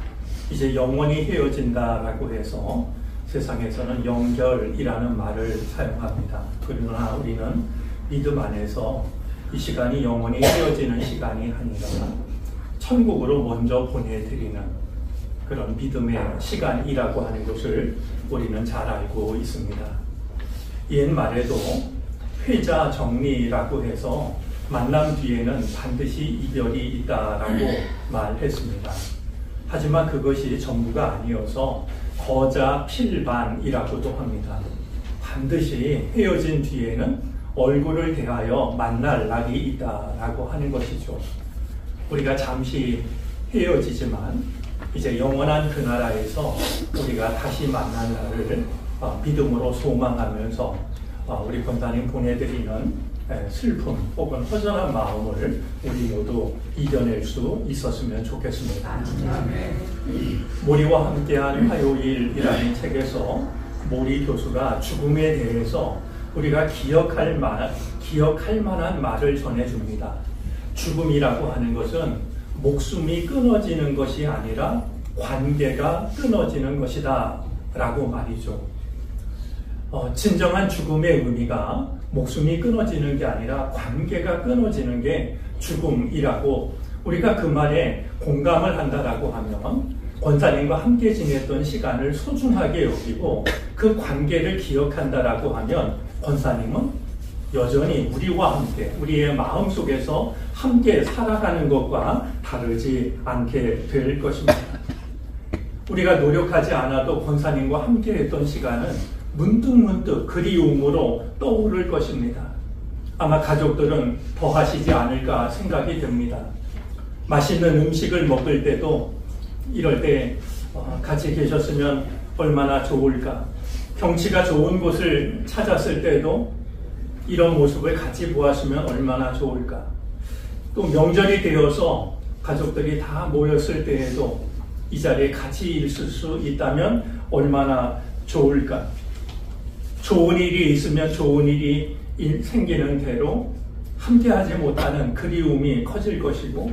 Speaker 2: 이제 영원히 헤어진다라고 해서 세상에서는 영결이라는 말을 사용합니다. 그러나 우리는 믿음 안에서 이 시간이 영원히 헤어지는 시간이 아니라 천국으로 먼저 보내드리는 그런 믿음의 시간이라고 하는 것을 우리는 잘 알고 있습니다. 옛말에도 회자 정리라고 해서 만남 뒤에는 반드시 이별이 있다라고 말했습니다. 하지만 그것이 전부가 아니어서 거자필반이라고도 합니다. 반드시 헤어진 뒤에는 얼굴을 대하여 만날 날이 있다라고 하는 것이죠. 우리가 잠시 헤어지지만 이제 영원한 그 나라에서 우리가 다시 만날 날을 믿음으로 소망하면서 우리 권사님 보내드리는 슬픔 혹은 허전한 마음을 우리 모두 이겨낼 수 있었으면 좋겠습니다. 모리와 함께한 화요일이라는 책에서 모리 교수가 죽음에 대해서 우리가 기억할 만한 말을 전해줍니다. 죽음이라고 하는 것은 목숨이 끊어지는 것이 아니라 관계가 끊어지는 것이다 라고 말이죠. 진정한 죽음의 의미가 목숨이 끊어지는 게 아니라 관계가 끊어지는 게 죽음이라고 우리가 그 말에 공감을 한다라고 하면 권사님과 함께 지냈던 시간을 소중하게 여기고 그 관계를 기억한다라고 하면 권사님은 여전히 우리와 함께 우리의 마음속에서 함께 살아가는 것과 다르지 않게 될 것입니다. 우리가 노력하지 않아도 권사님과 함께 했던 시간은 문득문득 그리움으로 떠오를 것입니다. 아마 가족들은 더 하시지 않을까 생각이 듭니다. 맛있는 음식을 먹을 때도 이럴 때 같이 계셨으면 얼마나 좋을까. 경치가 좋은 곳을 찾았을 때도 이런 모습을 같이 보았으면 얼마나 좋을까. 또 명절이 되어서 가족들이 다 모였을 때에도 이 자리에 같이 있을 수 있다면 얼마나 좋을까. 좋은 일이 있으면 좋은 일이 생기는 대로 함께하지 못하는 그리움이 커질 것이고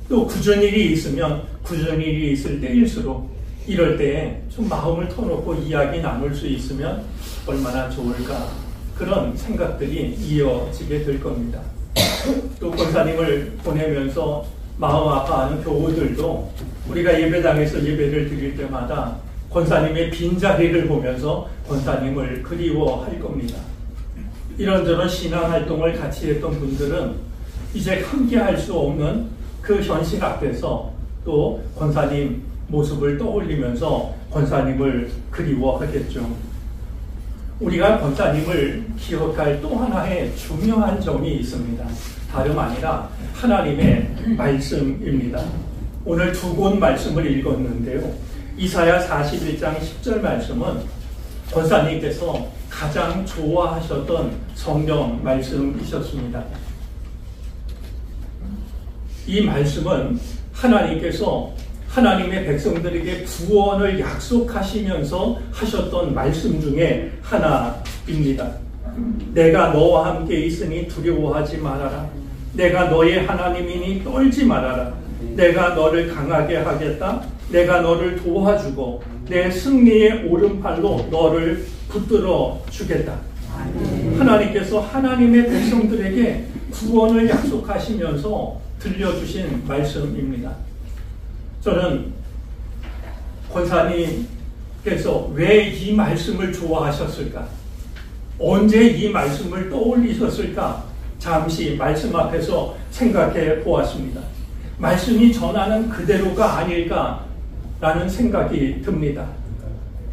Speaker 2: 또 굳은 일이 있으면 굳은 일이 있을 때일수록 이럴 때에 좀 마음을 터놓고 이야기 나눌 수 있으면 얼마나 좋을까 그런 생각들이 이어지게 될 겁니다. 또 권사님을 보내면서 마음 아파하는 교우들도 우리가 예배당에서 예배를 드릴 때마다 권사님의 빈자리를 보면서 권사님을 그리워할 겁니다. 이런저런 신앙활동을 같이 했던 분들은 이제 함께 할 수 없는 그 현실 앞에서 또 권사님 모습을 떠올리면서 권사님을 그리워하겠죠. 우리가 권사님을 기억할 또 하나의 중요한 점이 있습니다. 다름 아니라 하나님의 말씀입니다. 오늘 두 곳 말씀을 읽었는데요. 이사야 41장 10절 말씀은 권사님께서 가장 좋아하셨던 성경 말씀이셨습니다. 이 말씀은 하나님께서 하나님의 백성들에게 구원을 약속하시면서 하셨던 말씀 중에 하나입니다. 내가 너와 함께 있으니 두려워하지 말아라. 내가 너의 하나님이니 떨지 말아라. 내가 너를 강하게 하겠다. 내가 너를 도와주고 내 승리의 오른팔로 너를 붙들어 주겠다. 하나님께서 하나님의 백성들에게 구원을 약속하시면서 들려주신 말씀입니다. 저는 권사님께서 왜 이 말씀을 좋아하셨을까? 언제 이 말씀을 떠올리셨을까? 잠시 말씀 앞에서 생각해 보았습니다. 말씀이 전하는 그대로가 아닐까라는 생각이 듭니다.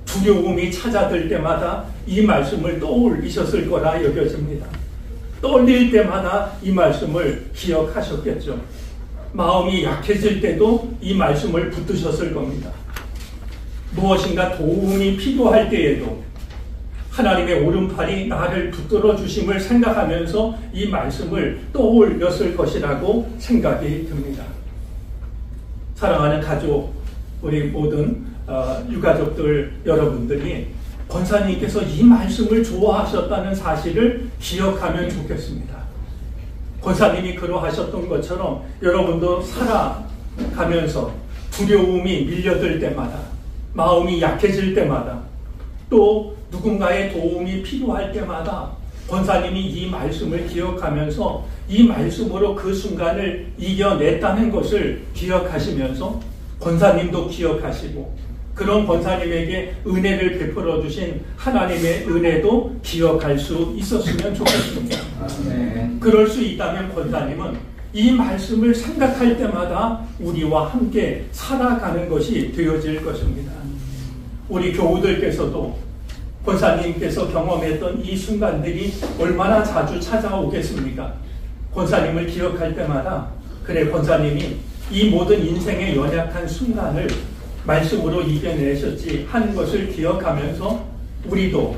Speaker 2: 두려움이 찾아들 때마다 이 말씀을 떠올리셨을 거라 여겨집니다. 떨릴 때마다 이 말씀을 기억하셨겠죠. 마음이 약해질 때도 이 말씀을 붙드셨을 겁니다. 무엇인가 도움이 필요할 때에도 하나님의 오른팔이 나를 붙들어 주심을 생각하면서 이 말씀을 떠올렸을 것이라고 생각이 듭니다. 사랑하는 가족, 우리 모든 유가족들 여러분들이 권사님께서 이 말씀을 좋아하셨다는 사실을 기억하면 좋겠습니다. 권사님이 그러하셨던 것처럼 여러분도 살아가면서 두려움이 밀려들 때마다, 마음이 약해질 때마다, 또 누군가의 도움이 필요할 때마다 권사님이 이 말씀을 기억하면서 이 말씀으로 그 순간을 이겨냈다는 것을 기억하시면서 권사님도 기억하시고 그런 권사님에게 은혜를 베풀어 주신 하나님의 은혜도 기억할 수 있었으면 좋겠습니다. 그럴 수 있다면 권사님은 이 말씀을 생각할 때마다 우리와 함께 살아가는 것이 되어질 것입니다. 우리 교우들께서도 권사님께서 경험했던 이 순간들이 얼마나 자주 찾아오겠습니까? 권사님을 기억할 때마다 그래 권사님이 이 모든 인생의 연약한 순간을 말씀으로 이겨내셨지 하는 것을 기억하면서 우리도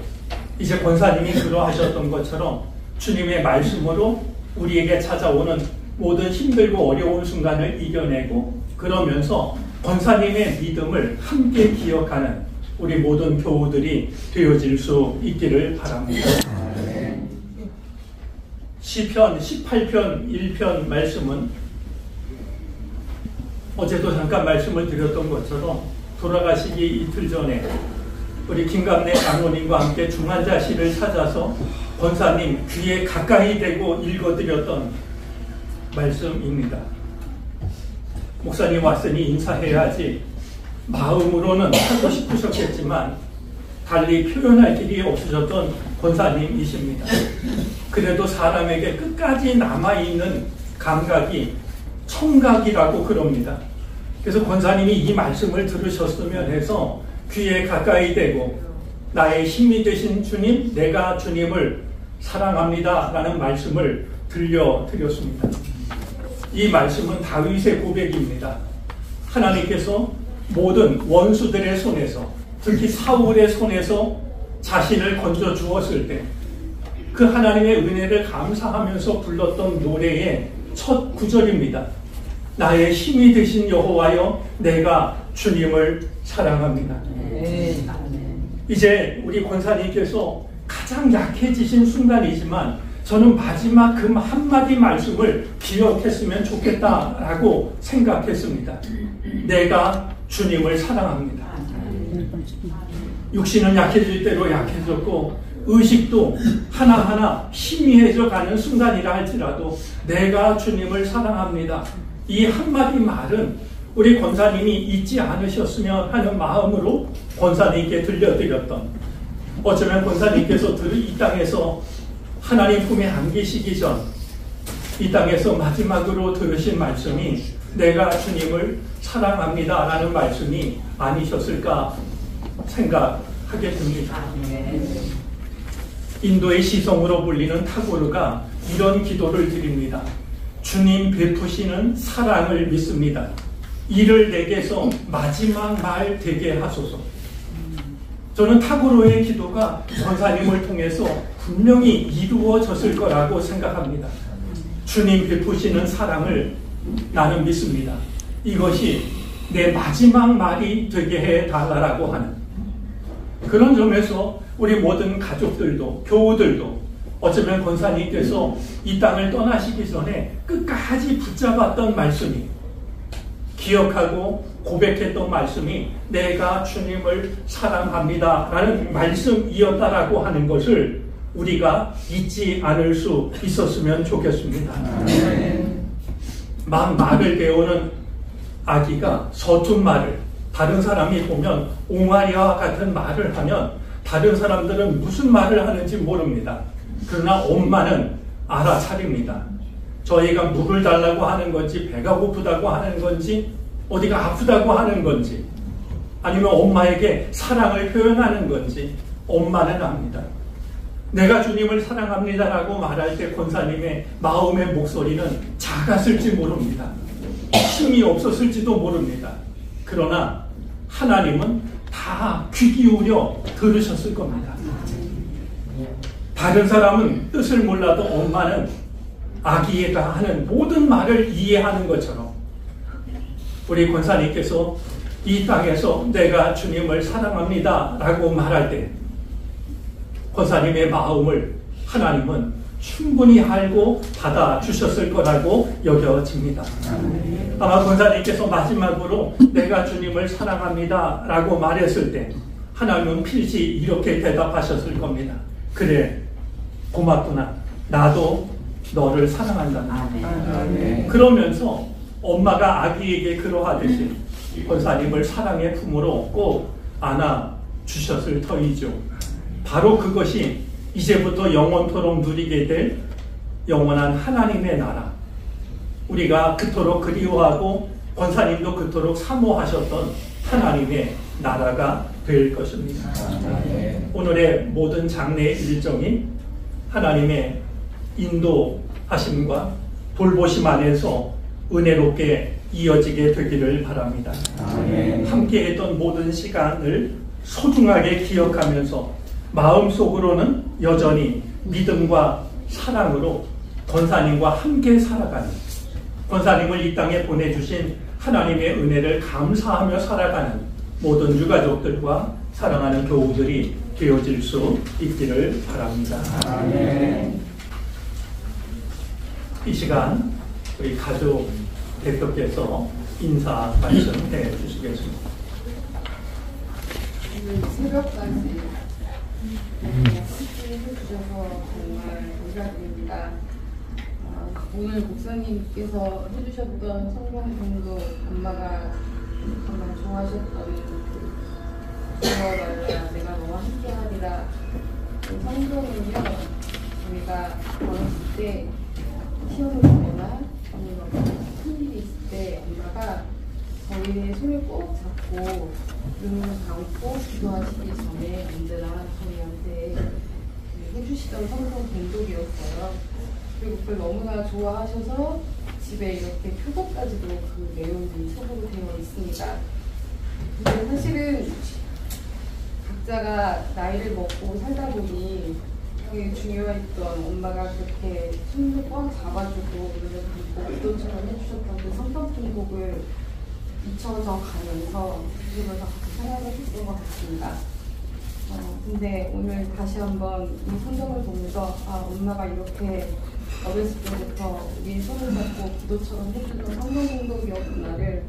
Speaker 2: 이제 권사님이 그러하셨던 것처럼 주님의 말씀으로 우리에게 찾아오는 모든 힘들고 어려운 순간을 이겨내고 그러면서 권사님의 믿음을 함께 기억하는 우리 모든 교우들이 되어질 수 있기를 바랍니다. 시편 18편 1편 말씀은 어제도 잠깐 말씀을 드렸던 것처럼 돌아가시기 이틀 전에 우리 김갑래 장로님과 함께 중환자실을 찾아서 권사님 귀에 가까이 대고 읽어드렸던 말씀입니다. 목사님 왔으니 인사해야지 마음으로는 하고 싶으셨겠지만 달리 표현할 길이 없으셨던 권사님이십니다. 그래도 사람에게 끝까지 남아있는 감각이 청각이라고 그럽니다. 그래서 권사님이 이 말씀을 들으셨으면 해서 귀에 가까이 대고 나의 힘이 되신 주님, 내가 주님을 사랑합니다 라는 말씀을 들려드렸습니다. 이 말씀은 다윗의 고백입니다. 하나님께서 모든 원수들의 손에서, 특히 사울의 손에서 자신을 건져 주었을 때 그 하나님의 은혜를 감사하면서 불렀던 노래의 첫 구절입니다. 나의 힘이 되신 여호와여, 내가 주님을 사랑합니다. 이제 우리 권사님께서 가장 약해지신 순간이지만 저는 마지막 그 한마디 말씀을 기억했으면 좋겠다라고 생각했습니다. 내가 주님을 사랑합니다. 육신은 약해질 대로 약해졌고 의식도 하나하나 희미해져 가는 순간이라 할지라도 내가 주님을 사랑합니다. 이 한마디 말은 우리 권사님이 잊지 않으셨으면 하는 마음으로 권사님께 들려드렸던, 어쩌면 권사님께서 이 땅에서 하나님 품에 안기시기 전 이 땅에서 마지막으로 들으신 말씀이 내가 주님을 사랑합니다 라는 말씀이 아니셨을까 생각하게 됩니다. 인도의 시성으로 불리는 타고르가 이런 기도를 드립니다. 주님 베푸시는 사랑을 믿습니다. 이를 내게서 마지막 말 되게 하소서. 저는 타고르의 기도가 권사님을 통해서 분명히 이루어졌을 거라고 생각합니다. 주님 베푸시는 사랑을 나는 믿습니다. 이것이 내 마지막 말이 되게 해달라고 하는 그런 점에서 우리 모든 가족들도 교우들도 어쩌면 권사님께서 이 땅을 떠나시기 전에 끝까지 붙잡았던 말씀이, 기억하고 고백했던 말씀이 내가 주님을 사랑합니다 라는 말씀이었다라고 하는 것을 우리가 잊지 않을 수 있었으면 좋겠습니다. 막 말을 배우는 아기가 서툰 말을 다른 사람이 보면 옹알이와 같은 말을 하면 다른 사람들은 무슨 말을 하는지 모릅니다. 그러나 엄마는 알아차립니다. 저희가 물을 달라고 하는 건지, 배가 고프다고 하는 건지, 어디가 아프다고 하는 건지, 아니면 엄마에게 사랑을 표현하는 건지 엄마는 압니다. 내가 주님을 사랑합니다라고 말할 때 권사님의 마음의 목소리는 작았을지 모릅니다. 힘이 없었을지도 모릅니다. 그러나 하나님은 다 귀 기울여 들으셨을 겁니다. 다른 사람은 뜻을 몰라도 엄마는 아기가 하는 모든 말을 이해하는 것처럼 우리 권사님께서 이 땅에서 내가 주님을 사랑합니다 라고 말할 때 권사님의 마음을 하나님은 충분히 알고 받아주셨을 거라고 여겨집니다. 아마 권사님께서 마지막으로 내가 주님을 사랑합니다 라고 말했을 때 하나님은 필시 이렇게 대답하셨을 겁니다. 그래, 고맙구나. 나도 너를 사랑한다. 그러면서 엄마가 아기에게 그러하듯이 권사님을 사랑의 품으로 꼭 안아 주셨을 터이죠. 바로 그것이 이제부터 영원토록 누리게 될 영원한 하나님의 나라, 우리가 그토록 그리워하고 권사님도 그토록 사모하셨던 하나님의 나라가 될 것입니다. 오늘의 모든 장례 일정이 하나님의 인도하심과 돌보심 안에서 은혜롭게 이어지게 되기를 바랍니다. 함께 했던 모든 시간을 소중하게 기억하면서 마음속으로는 여전히 믿음과 사랑으로 권사님과 함께 살아가는, 권사님을 이 땅에 보내주신 하나님의 은혜를 감사하며 살아가는 모든 유가족들과 사랑하는 교우들이 되어질 수 있기를 바랍니다.
Speaker 1: 아멘.
Speaker 2: 이 시간 우리 가족 대표께서 인사 말씀해 주시겠습니다.
Speaker 5: 새벽까지 함께 해주셔서 정말 감사드립니다. 오늘 목사님께서 해주셨던 성경 공부, 엄마가 정말 좋아하셨던 주어달라 내가 너와 함께하리라, 그 성경은요, 저희가 어렸을 때 시험을 보거나 아니면 큰 일이 있을 때 엄마가 저희의 손을 꼭 잡고 눈을 감고 기도하시기 전에 언제나 저희한테 해주시던 성경 공독이었어요. 그리고 그걸 너무나 좋아하셔서 집에 이렇게 표고까지도 그 내용이 소개로 되어 있습니다. 근데 사실은 각자가 나이를 먹고 살다 보니 그게 중요했던 엄마가 그렇게 손을 꽉 잡아주고 눈을 감고 기도처럼 해주셨던 그 성경 공독을 잊혀져 가면서 그러면서 같이 생각을 했던 것 같습니다. 근데 오늘 다시 한번 이 성경을 보면서 엄마가 이렇게 어렸을 때부터 우리 손을 잡고 기도처럼 해주던 성경 공독이었구나를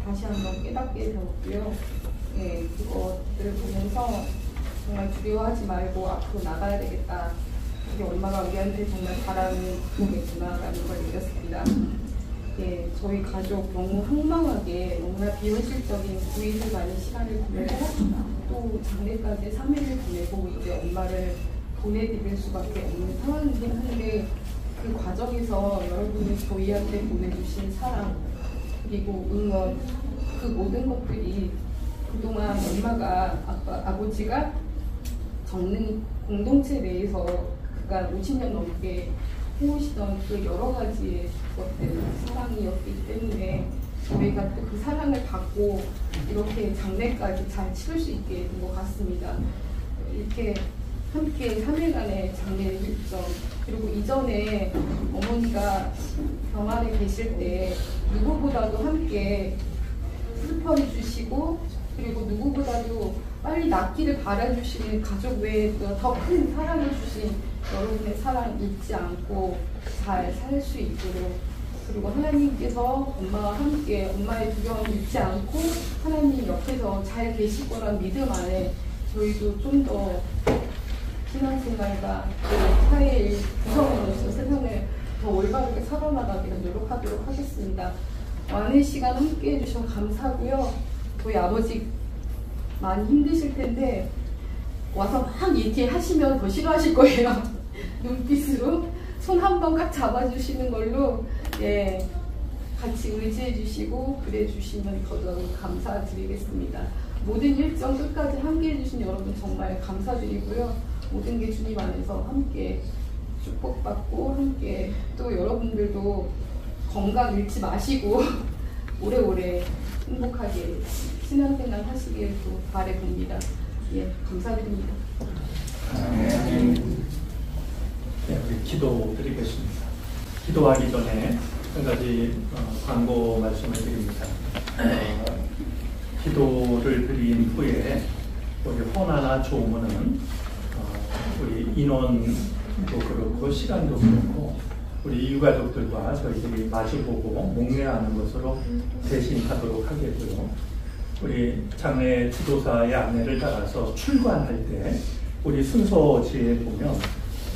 Speaker 5: 다시 한번 깨닫게 되었고요. 예, 그것들을 보면서 정말 두려워하지 말고 앞으로 나가야 되겠다. 우리 엄마가 우리한테 정말 바라는 거겠구나라는 걸 느꼈습니다. 예, 저희 가족 너무 황망하게 너무나 비현실적인 구일을 많은 시간을 보내고 또 장례까지 3일을 보내고 이제 엄마를 보내드릴 수밖에 없는 상황이긴 한데, 그 과정에서 여러분이 저희한테 보내주신 사랑 그리고 응원, 그 모든 것들이 그동안 엄마가 아버지가 적는 공동체 내에서 그간 50년 넘게 해오시던 그 여러 가지의 것들, 사랑이었기 때문에 저희가 또 그 사랑을 받고 이렇게 장례까지 잘 치를 수 있게 된 것 같습니다. 이렇게 함께 3일간의 장례 일정, 그리고 이전에 어머니가 병원에 계실 때 누구보다도 함께 슬퍼해 주시고, 그리고 누구보다도 빨리 낫기를 바라주시는 가족 외에 더 큰 사랑을 주신 여러분의 사랑 잊지 않고 잘 살 수 있도록, 그리고 하나님께서 엄마와 함께 엄마의 두려움을 잊지 않고 하나님 옆에서 잘 계실 거란 믿음 안에 저희도 좀 더 신앙생활과 또 사회의 구성원으로서 세상을 더 올바르게 살아나가기를 노력하도록 하겠습니다. 많은 시간 함께 해주셔서 감사하고요. 저희 아버지 많이 힘드실 텐데 와서 막 얘기하시면 더 싫어하실 거예요. 눈빛으로 손 한 번 꽉 잡아주시는 걸로, 예, 같이 의지해 주시고 그래 주시면 더더욱 감사드리겠습니다. 모든 일정 끝까지 함께 해주신 여러분 정말 감사드리고요. 모든 게 주님 안에서 함께 축복받고, 함께 또 여러분들도 건강 잃지 마시고 오래오래 행복하게 신앙생활 하시길 또 바라봅니다. 예, 감사드립니다.
Speaker 2: 네, 우리 기도드리겠습니다. 기도하기 전에 한 가지 광고 말씀을 드립니다. 기도를 드린 후에 우리 호나나 조문은 우리 인원도 그렇고 시간도 그렇고 우리 유가족들과 저희들이 마주보고 목례하는 것으로 대신하도록 하겠고요. 우리 장례 지도사의 안내를 따라서 출관할 때 우리 순서지에 보면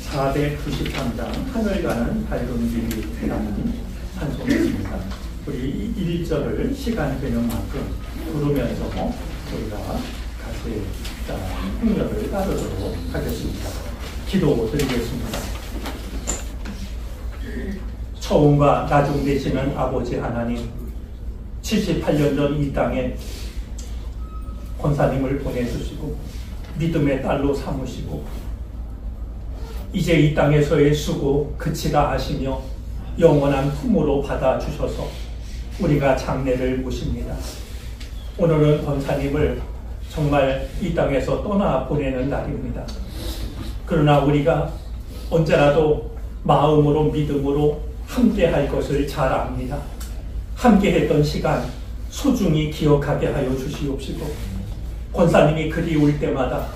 Speaker 2: 493장 하늘 가는 밝은 길이라는 찬송이 있습니다. 우리 1절을 시간 되는 만큼 부르면서 우리가 같이 풍년을 따르도록 하겠습니다. 기도드리겠습니다. 처음과 나중 되시는 아버지 하나님, 78년 전 이 땅에 권사님을 보내주시고 믿음의 딸로 삼으시고 이제 이 땅에서의 수고 그치라 하시며 영원한 품으로 받아주셔서 우리가 장례를 모십니다. 오늘은 권사님을 정말 이 땅에서 떠나 보내는 날입니다. 그러나 우리가 언제라도 마음으로 믿음으로 함께 할 것을 잘 압니다. 함께 했던 시간 소중히 기억하게 하여 주시옵시고, 권사님이 그리울 때마다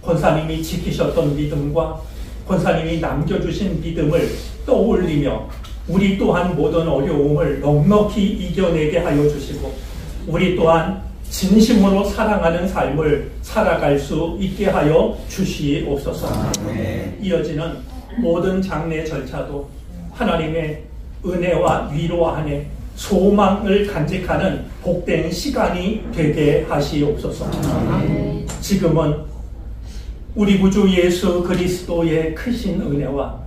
Speaker 2: 권사님이 지키셨던 믿음과 권사님이 남겨주신 믿음을 떠올리며 우리 또한 모든 어려움을 넉넉히 이겨내게 하여 주시고, 우리 또한 진심으로 사랑하는 삶을 살아갈 수 있게 하여 주시옵소서. 이어지는 모든 장례 절차도 하나님의 은혜와 위로 안에 소망을 간직하는 복된 시간이 되게 하시옵소서. 지금은 우리 구주 예수 그리스도의 크신 은혜와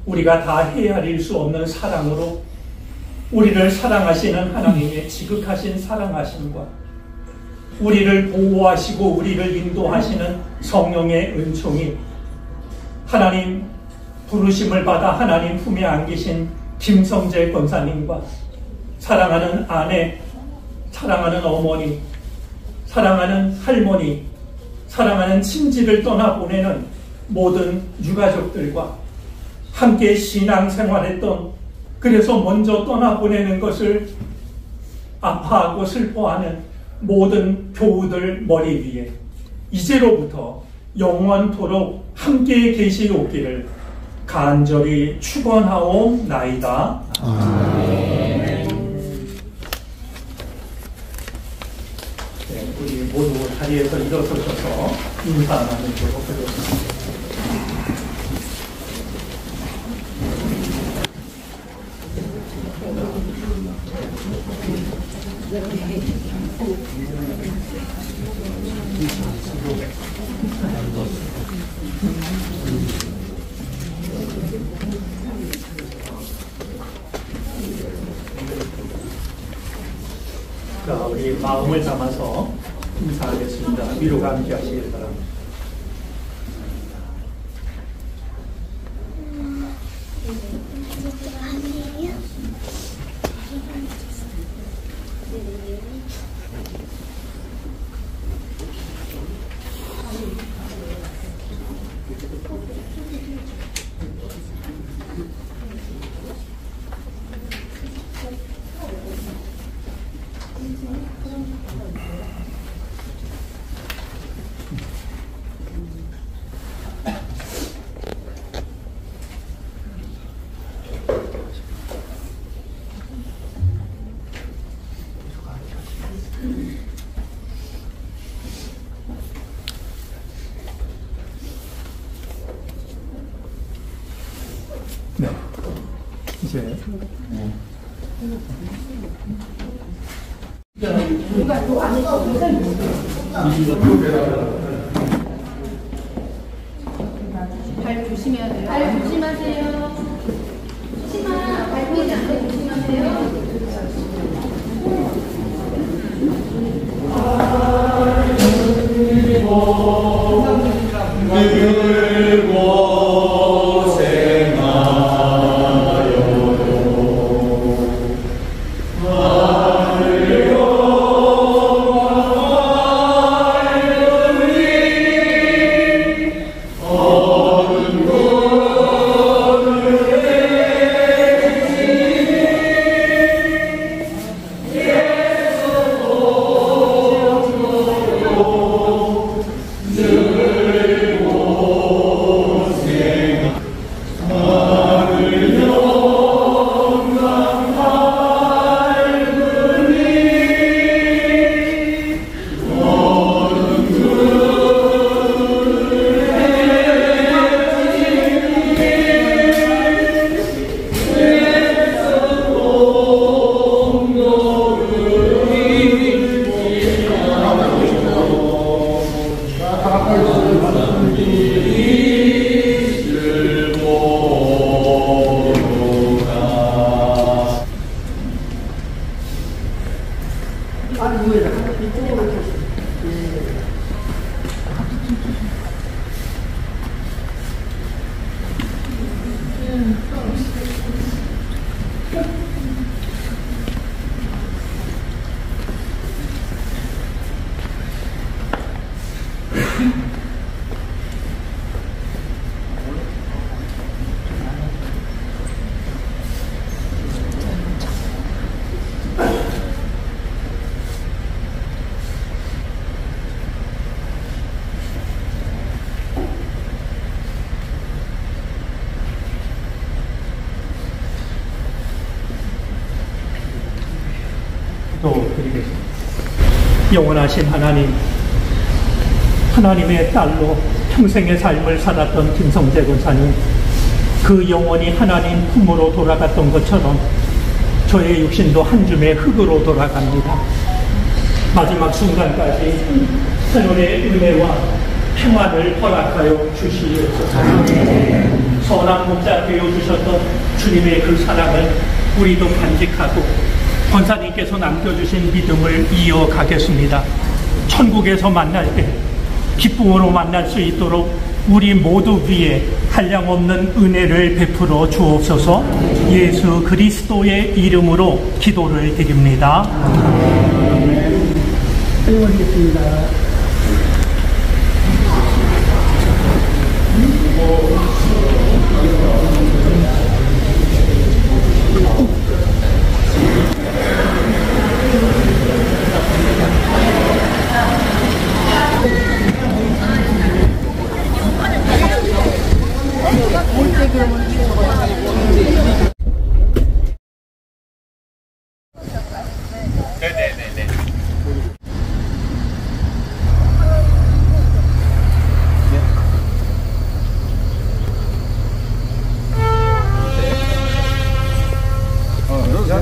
Speaker 2: 우리가 다 헤아릴 수 없는 사랑으로 우리를 사랑하시는 하나님의 지극하신 사랑하심과 우리를 보호하시고 우리를 인도하시는 성령의 은총이 하나님 부르심을 받아 하나님 품에 안기신 김성재 권사님과 사랑하는 아내, 사랑하는 어머니, 사랑하는 할머니, 사랑하는 친지를 떠나보내는 모든 유가족들과 함께 신앙생활했던, 그래서 먼저 떠나보내는 것을 아파하고 슬퍼하는 모든 교우들 머리 위에 이제로부터 영원토록 함께 계시옵기를 간절히 축원하옵나이다. 아멘. 네, 우리 모두 자리에서 일어서셔서 인사 나누도록 하겠습니다. 자, 우리 마음을 담아서 인사하겠습니다. 위로가 함께 하시길 바랍니다. 네, 이제
Speaker 6: 발 조심해야 돼요. 발 조심하세요. 치마 발 보이지 않게 조심하세요.
Speaker 2: 기도드리겠습니다. 영원하신 하나님, 하나님의 딸로 평생의 삶을 살았던 김성재 권사님, 그 영혼이 하나님 품으로 돌아갔던 것처럼 저의 육신도 한 줌의 흙으로 돌아갑니다. 마지막 순간까지 하늘의 은혜와 평안을 허락하여 주시옵소서. 선한 목자 되어주셨던 주님의 그 사랑을 우리도 간직하고 권사님께서 남겨주신 믿음을 이어가겠습니다. 천국에서 만날 때 기쁨으로 만날 수 있도록 우리 모두 위에 한량없는 은혜를 베풀어 주옵소서. 예수 그리스도의 이름으로 기도를 드립니다. 올리겠습니다.
Speaker 3: 네네네네.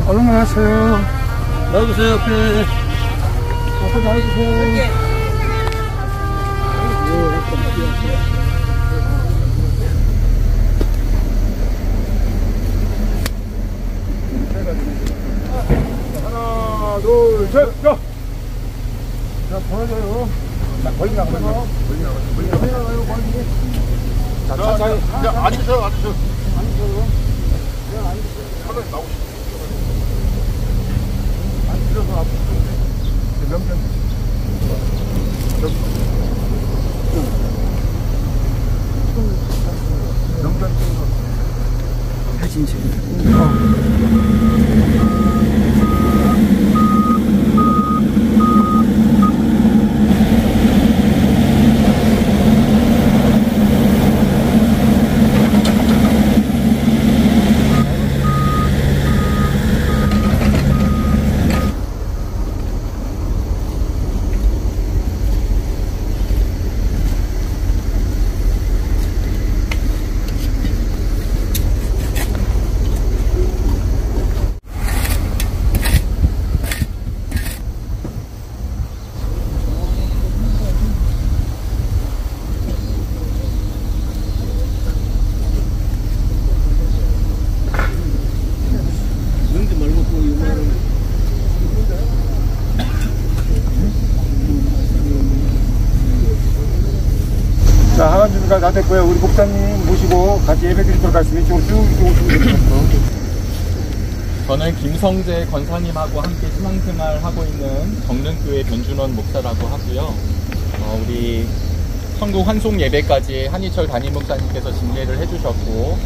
Speaker 1: 얼른 나가세요. 나와주세요, 옆에. 앞에 나와주세요. 하나, 둘, 셋, go! 자, 보여줘요. 자, 멀리 나가요. 멀리 나가요, 멀리. 자, 앉으세요, 앉으세요. 앉으세요. 그냥 앉으세요. 사람이 나오시죠. 앉으셔서 앞으로. 명전. 명전 찍어. 사진 찍어. 자, 하간 준비가 다 됐고요. 우리 목사님 모시고 같이 예배 드리도록 하겠습니다. 이쪽으로 쭉 이렇게 오시면 됩니다.
Speaker 3: 저는 김성재 권사님하고 함께 신앙생활 하고 있는 정릉교회 변준원 목사라고 하고요. 우리 천국 환송 예배까지 한희철 담임 목사님께서 진례를 해주셨고,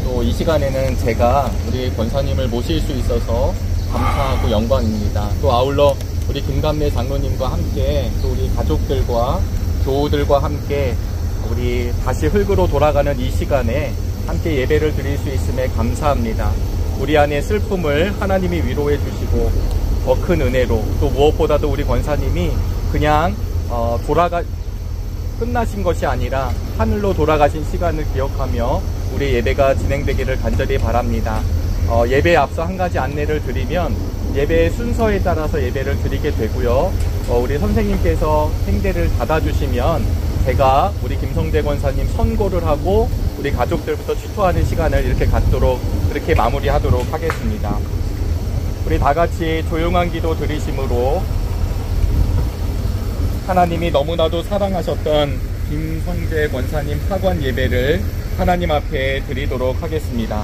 Speaker 3: 또 이 시간에는 제가 우리 권사님을 모실 수 있어서 감사하고 영광입니다. 또 아울러 우리 김감래 장로님과 함께 또 우리 가족들과 교우들과 함께 우리 다시 흙으로 돌아가는 이 시간에 함께 예배를 드릴 수 있음에 감사합니다. 우리 안의 슬픔을 하나님이 위로해 주시고 더 큰 은혜로, 또 무엇보다도 우리 권사님이 그냥 끝나신 것이 아니라 하늘로 돌아가신 시간을 기억하며 우리 예배가 진행되기를 간절히 바랍니다. 예배에 앞서 한 가지 안내를 드리면, 예배의 순서에 따라서 예배를 드리게 되고요. 우리 선생님께서 행대를 닫아주시면 제가 우리 김성재 권사님 선고를 하고 우리 가족들부터 취토하는 시간을 이렇게 갖도록, 그렇게 마무리하도록 하겠습니다. 우리 다 같이 조용한 기도 드리심으로 하나님이 너무나도 사랑하셨던 김성재 권사님 파관 예배를 하나님 앞에 드리도록 하겠습니다.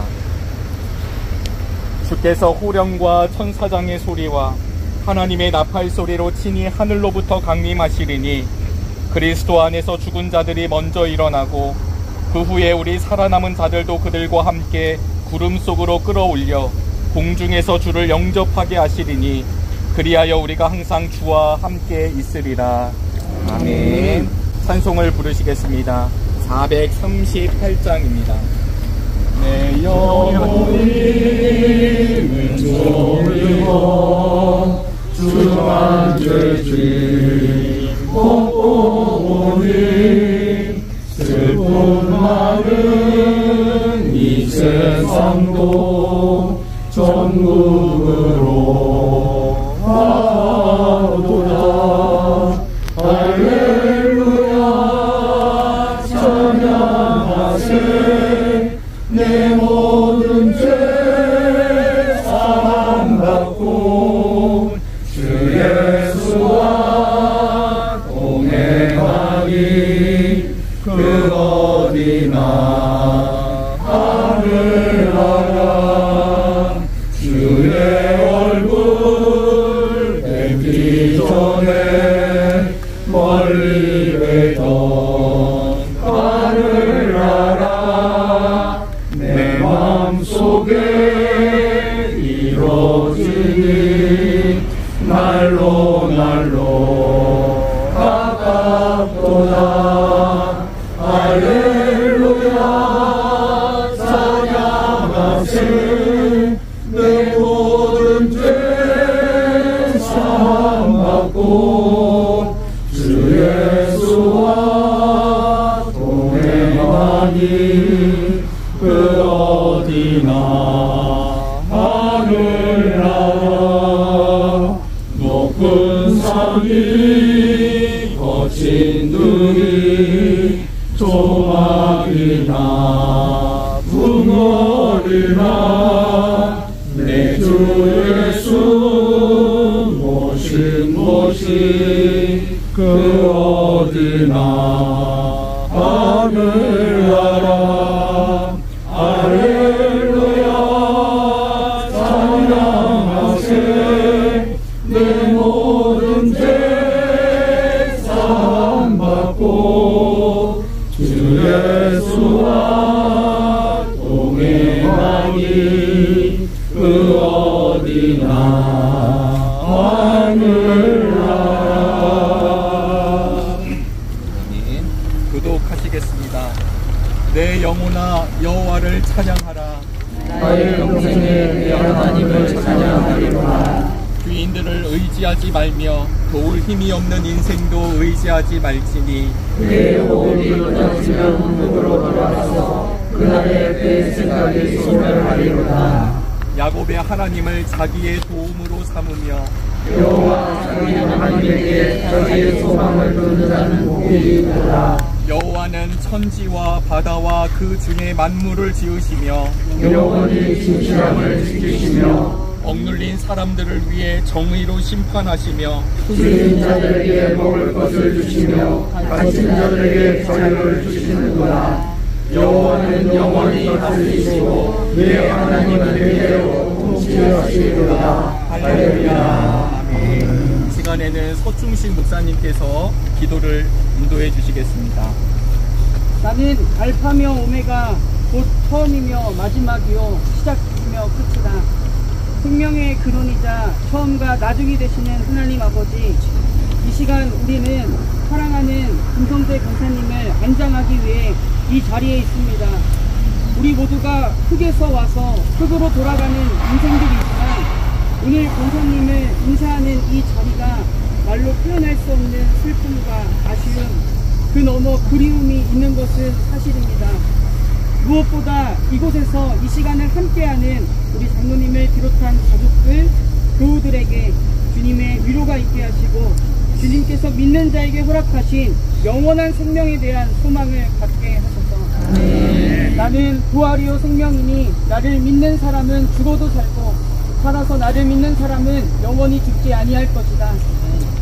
Speaker 3: 주께서 호령과 천사장의 소리와 하나님의 나팔 소리로 친히 하늘로부터 강림하시리니 그리스도 안에서 죽은 자들이 먼저 일어나고 그 후에 우리 살아남은 자들도 그들과 함께 구름 속으로 끌어올려 공중에서 주를 영접하게 하시리니 그리하여 우리가 항상 주와 함께 있으리라. 아멘. 찬송을 부르시겠습니다. 438장입니다. 내 영혼이 은총이여 주만 죄지 보니 슬픈 마음 이 세상도 전국으로 가도다. 할렐루야 찬양하세. 내 모든 죄 사함받고 주 예수와 동행하니 그 어디나 하늘나라. 주의 얼굴 뵙기 전에 멀리 뵈던 하늘나라. 내 마음속에 이루어지니 날로 날로 가깝도다. 할렐루야 찬양하세. 내 모든 죄 사함받고 주 예수와 동행하니 그 어디나 하늘나라. 높은 산이 거친 들이 조막이나 붕어리나 내 주 예수 모신 곳이 그 어디나 하늘나라. 할렐루야 찬양하세. 내 모든 죄 사함받고 주 예수와 동행하니 그 어디나 하늘나라. 교독하시겠습니다. 내 영혼아 여호와를 찬양하라.
Speaker 7: 나의 평생에 내 하나님을 찬양하리로다.
Speaker 3: 주인들을 의지하지 말며 도울 힘이 없는 인생도 의지하지 말지니
Speaker 7: 내 호흡이 끊어지면 운동으로 돌아가서 그날의 내 생각이 소멸하리로다.
Speaker 3: 야곱의 하나님을 자기의 도움으로 삼으며
Speaker 7: 여호와 자기 하나님에게 자기의 소망을 두는 자는 복이 있도다.
Speaker 3: 여호와는 천지와 바다와 그 중에 만물을 지으시며
Speaker 7: 영원히 진실함을 지키시며
Speaker 3: 억눌린 사람들을 위해 정의로 심판하시며
Speaker 7: 주인 자들에게 먹을 것을 주시며 갇힌 자들에게 자유를 주시는구나. 여호와는 영원히 다스리시고 내 하나님은 대대로 통치하시리로다. 할렐루야.
Speaker 3: 아멘. 이 시간에는 서충신 목사님께서 기도를 인도해 주시겠습니다.
Speaker 8: 나는 알파며 오메가 곧 처음이며 마지막이요 시작이며 끝이다. 생명의 근원이자 처음과 나중이 되시는 하나님 아버지, 이 시간 우리는 사랑하는 김성재 권사님을 안장하기 위해 이 자리에 있습니다. 우리 모두가 흙에서 와서 흙으로 돌아가는 인생들이지만 오늘 권사님을 인사하는 이 자리가 말로 표현할 수 없는 슬픔과 아쉬움, 그 너머 그리움이 있는 것은 사실입니다. 무엇보다 이곳에서 이 시간을 함께하는 우리 장로님을 비롯한 가족들, 교우들에게 주님의 위로가 있게 하시고 주님께서 믿는 자에게 허락하신 영원한 생명에 대한 소망을 갖게 하소서. 나는 부활이요 생명이니 나를 믿는 사람은 죽어도 살고 살아서 나를 믿는 사람은 영원히 죽지 아니할 것이다.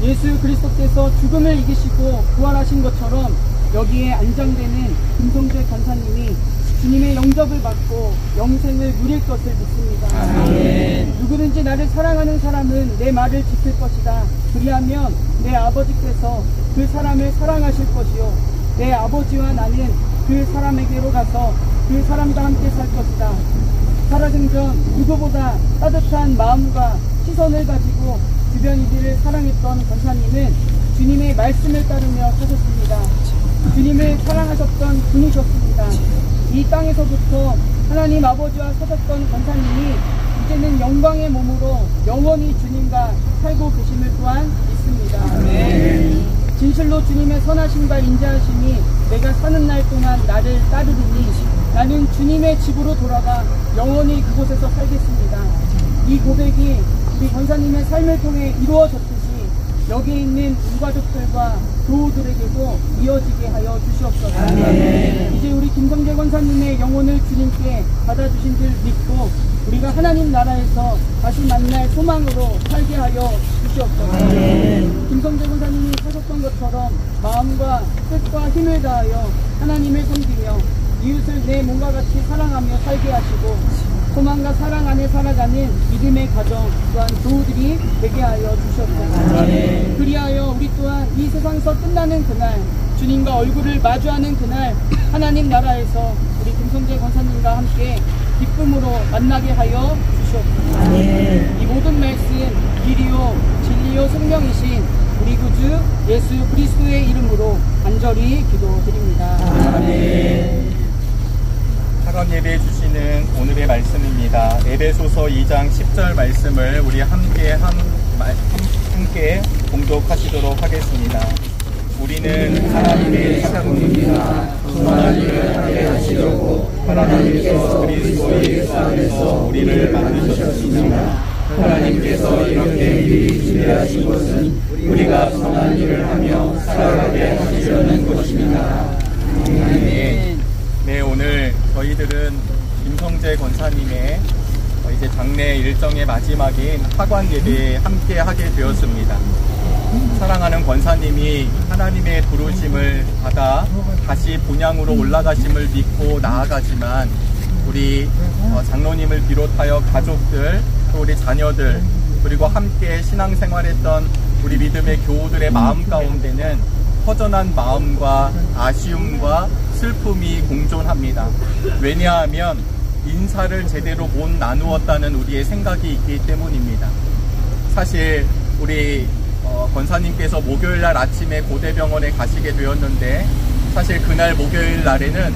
Speaker 8: 예수 그리스도께서 죽음을 이기시고 부활하신 것처럼 여기에 안장되는 김성재 권사님이 주님의 영접을 받고 영생을 누릴 것을 믿습니다. 아멘. 누구든지 나를 사랑하는 사람은 내 말을 지킬 것이다. 그리하면 내 아버지께서 그 사람을 사랑하실 것이요 내 아버지와 나는 그 사람에게로 가서 그 사람과 함께 살 것이다. 살아생전 누구보다 따뜻한 마음과 시선을 가지고 주변 이들을 사랑했던 권사님은 주님의 말씀을 따르며 사셨습니다. 주님을 사랑하셨던 분이셨습니다. 이 땅에서부터 하나님 아버지와 사셨던 권사님이 이제는 영광의 몸으로 영원히 주님과 살고 계심을 또한 믿습니다. 네. 진실로 주님의 선하심과 인자하심이 내가 사는 날 동안 나를 따르리니 나는 주님의 집으로 돌아가 영원히 그곳에서 살겠습니다. 이 고백이 우리 권사님의 삶을 통해 이루어졌듯이 여기에 있는 유가족들과 교우들에게도 이어지게 하여 주시옵소서. 아멘. 이제 우리 김성재 권사님의 영혼을 주님께 받아주신 줄 믿고 우리가 하나님 나라에서 다시 만날 소망으로 살게 하여 주시옵소서. 아멘. 김성재 권사님이 사셨던 것처럼 마음과 뜻과 힘을 다하여 하나님을 섬기며 이웃을 내 몸과 같이 사랑하며 살게 하시고 소망과 사랑 안에 살아가는 믿음의 가정 또한 교우들이 되게 하여 주시옵소서. 아멘. 그리하여 우리 또한 이 세상에서 끝나는 그날 주님과 얼굴을 마주하는 그날 하나님 나라에서 우리 김성재 권사님과 함께 기쁨으로 만나게 하여 주시옵소서. 아멘. 이 모든 말씀 길이요 진리요 생명이신 우리 구주 예수 그리스도의 이름으로 간절히 기도드립니다. 아멘.
Speaker 3: 학원 예배 주시는 오늘의 말씀입니다. 에베소서 2장 10절 말씀을 우리 함께 봉독하시도록 하겠습니다. 우리는 하나님의 작품입니다. 선한 일을 하게 하시려고 하나님께서 그리스도 예수 안에서 우리를 만드셨습니다. 하나님께서 이렇게 미리 준비하신 것은 우리가 선한 일을 하며 살아가게 하시려는 것입니다. 아멘. 네, 오늘 저희들은 김성재 권사님의 이제 장례 일정의 마지막인 하관 예배에 함께 하게 되었습니다. 사랑하는 권사님이 하나님의 부르심을 받아 다시 본향으로 올라가심을 믿고 나아가지만 우리 장로님을 비롯하여 가족들, 또 우리 자녀들, 그리고 함께 신앙생활했던 우리 믿음의 교우들의 마음 가운데는 허전한 마음과 아쉬움과 슬픔이 공존합니다. 왜냐하면 인사를 제대로 못 나누었다는 우리의 생각이 있기 때문입니다. 사실 우리 권사님께서 목요일날 아침에 고대병원에 가시게 되었는데 사실 그날 목요일 날에는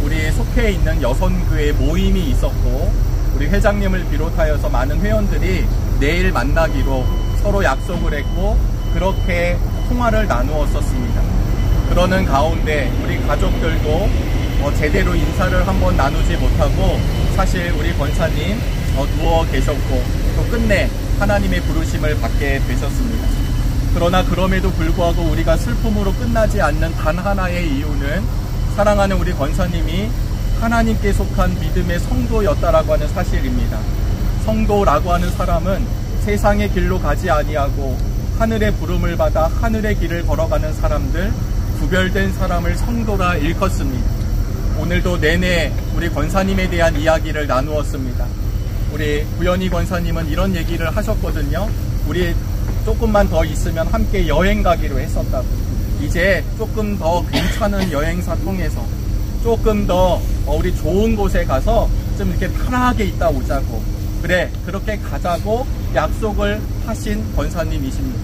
Speaker 3: 우리 속해 있는 여선교회 모임이 있었고 우리 회장님을 비롯하여서 많은 회원들이 내일 만나기로 서로 약속을 했고 그렇게 통화를 나누었었습니다. 그러는 가운데 우리 가족들도 제대로 인사를 한번 나누지 못하고 사실 우리 권사님 누워 계셨고 또 끝내 하나님의 부르심을 받게 되셨습니다. 그러나 그럼에도 불구하고 우리가 슬픔으로 끝나지 않는 단 하나의 이유는 사랑하는 우리 권사님이 하나님께 속한 믿음의 성도였다라고 하는 사실입니다. 성도라고 하는 사람은 세상의 길로 가지 아니하고 하늘의 부름을 받아 하늘의 길을 걸어가는 사람들, 구별된 사람을 성도라 일컫습니다. 오늘도 내내 우리 권사님에 대한 이야기를 나누었습니다. 우리 구현희 권사님은 이런 얘기를 하셨거든요. 우리 조금만 더 있으면 함께 여행 가기로 했었다고. 이제 조금 더 괜찮은 여행사 통해서 조금 더 우리 좋은 곳에 가서 좀 이렇게 편하게 있다 오자고. 그래, 그렇게 가자고 약속을 하신 권사님이십니다.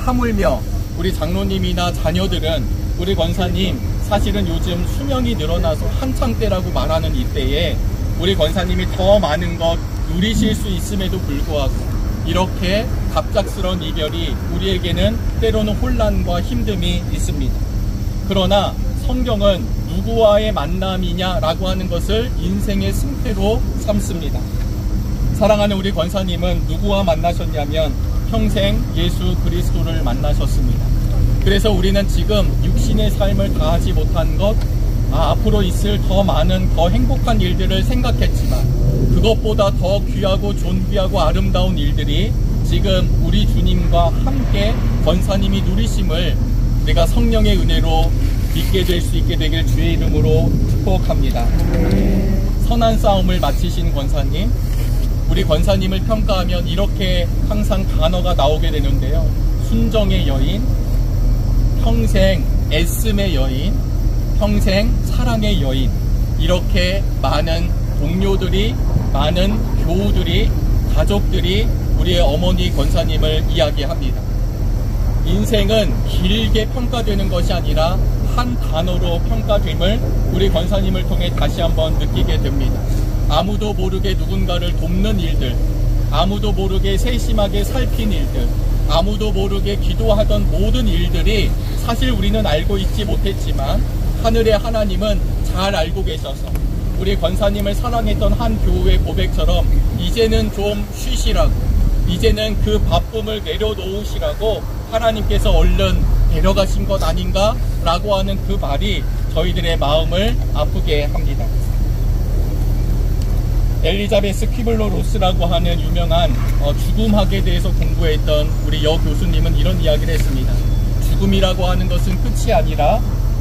Speaker 3: 하물며 우리 장로님이나 자녀들은 우리 권사님 사실은 요즘 수명이 늘어나서 한창 때라고 말하는 이때에 우리 권사님이 더 많은 것 누리실 수 있음에도 불구하고 이렇게 갑작스러운 이별이 우리에게는 때로는 혼란과 힘듦이 있습니다. 그러나 성경은 누구와의 만남이냐라고 하는 것을 인생의 승패로 삼습니다. 사랑하는 우리 권사님은 누구와 만나셨냐면 평생 예수 그리스도를 만나셨습니다. 그래서 우리는 지금 육신의 삶을 다하지 못한 것, 앞으로 있을 더 많은 더 행복한 일들을 생각했지만 그것보다 더 귀하고 존귀하고 아름다운 일들이 지금 우리 주님과 함께 권사님이 누리심을 우리가 성령의 은혜로 믿게 될 수 있게 되길 주의 이름으로 축복합니다. 선한 싸움을 마치신 권사님, 우리 권사님을 평가하면 이렇게 항상 단어가 나오게 되는데요. 순정의 여인, 평생 애씀의 여인, 평생 사랑의 여인, 이렇게 많은 동료들이, 많은 교우들이, 가족들이 우리의 어머니 권사님을 이야기합니다. 인생은 길게 평가되는 것이 아니라 한 단어로 평가됨을 우리 권사님을 통해 다시 한번 느끼게 됩니다. 아무도 모르게 누군가를 돕는 일들, 아무도 모르게 세심하게 살핀 일들, 아무도 모르게 기도하던 모든 일들이 사실 우리는 알고 있지 못했지만 하늘의 하나님은 잘 알고 계셔서 우리 권사님을 사랑했던 한 교우의 고백처럼 이제는 좀 쉬시라고, 이제는 그 바쁨을 내려놓으시라고 하나님께서 얼른 데려가신 것 아닌가 라고 하는 그 말이 저희들의 마음을 아프게 합니다. 엘리자베스 퀴블러 로스라고 하는 유명한 죽음학에 대해서 공부했던 우리 여교수님은 이런 이야기를 했습니다. 죽음이라고 하는 것은 끝이 아니라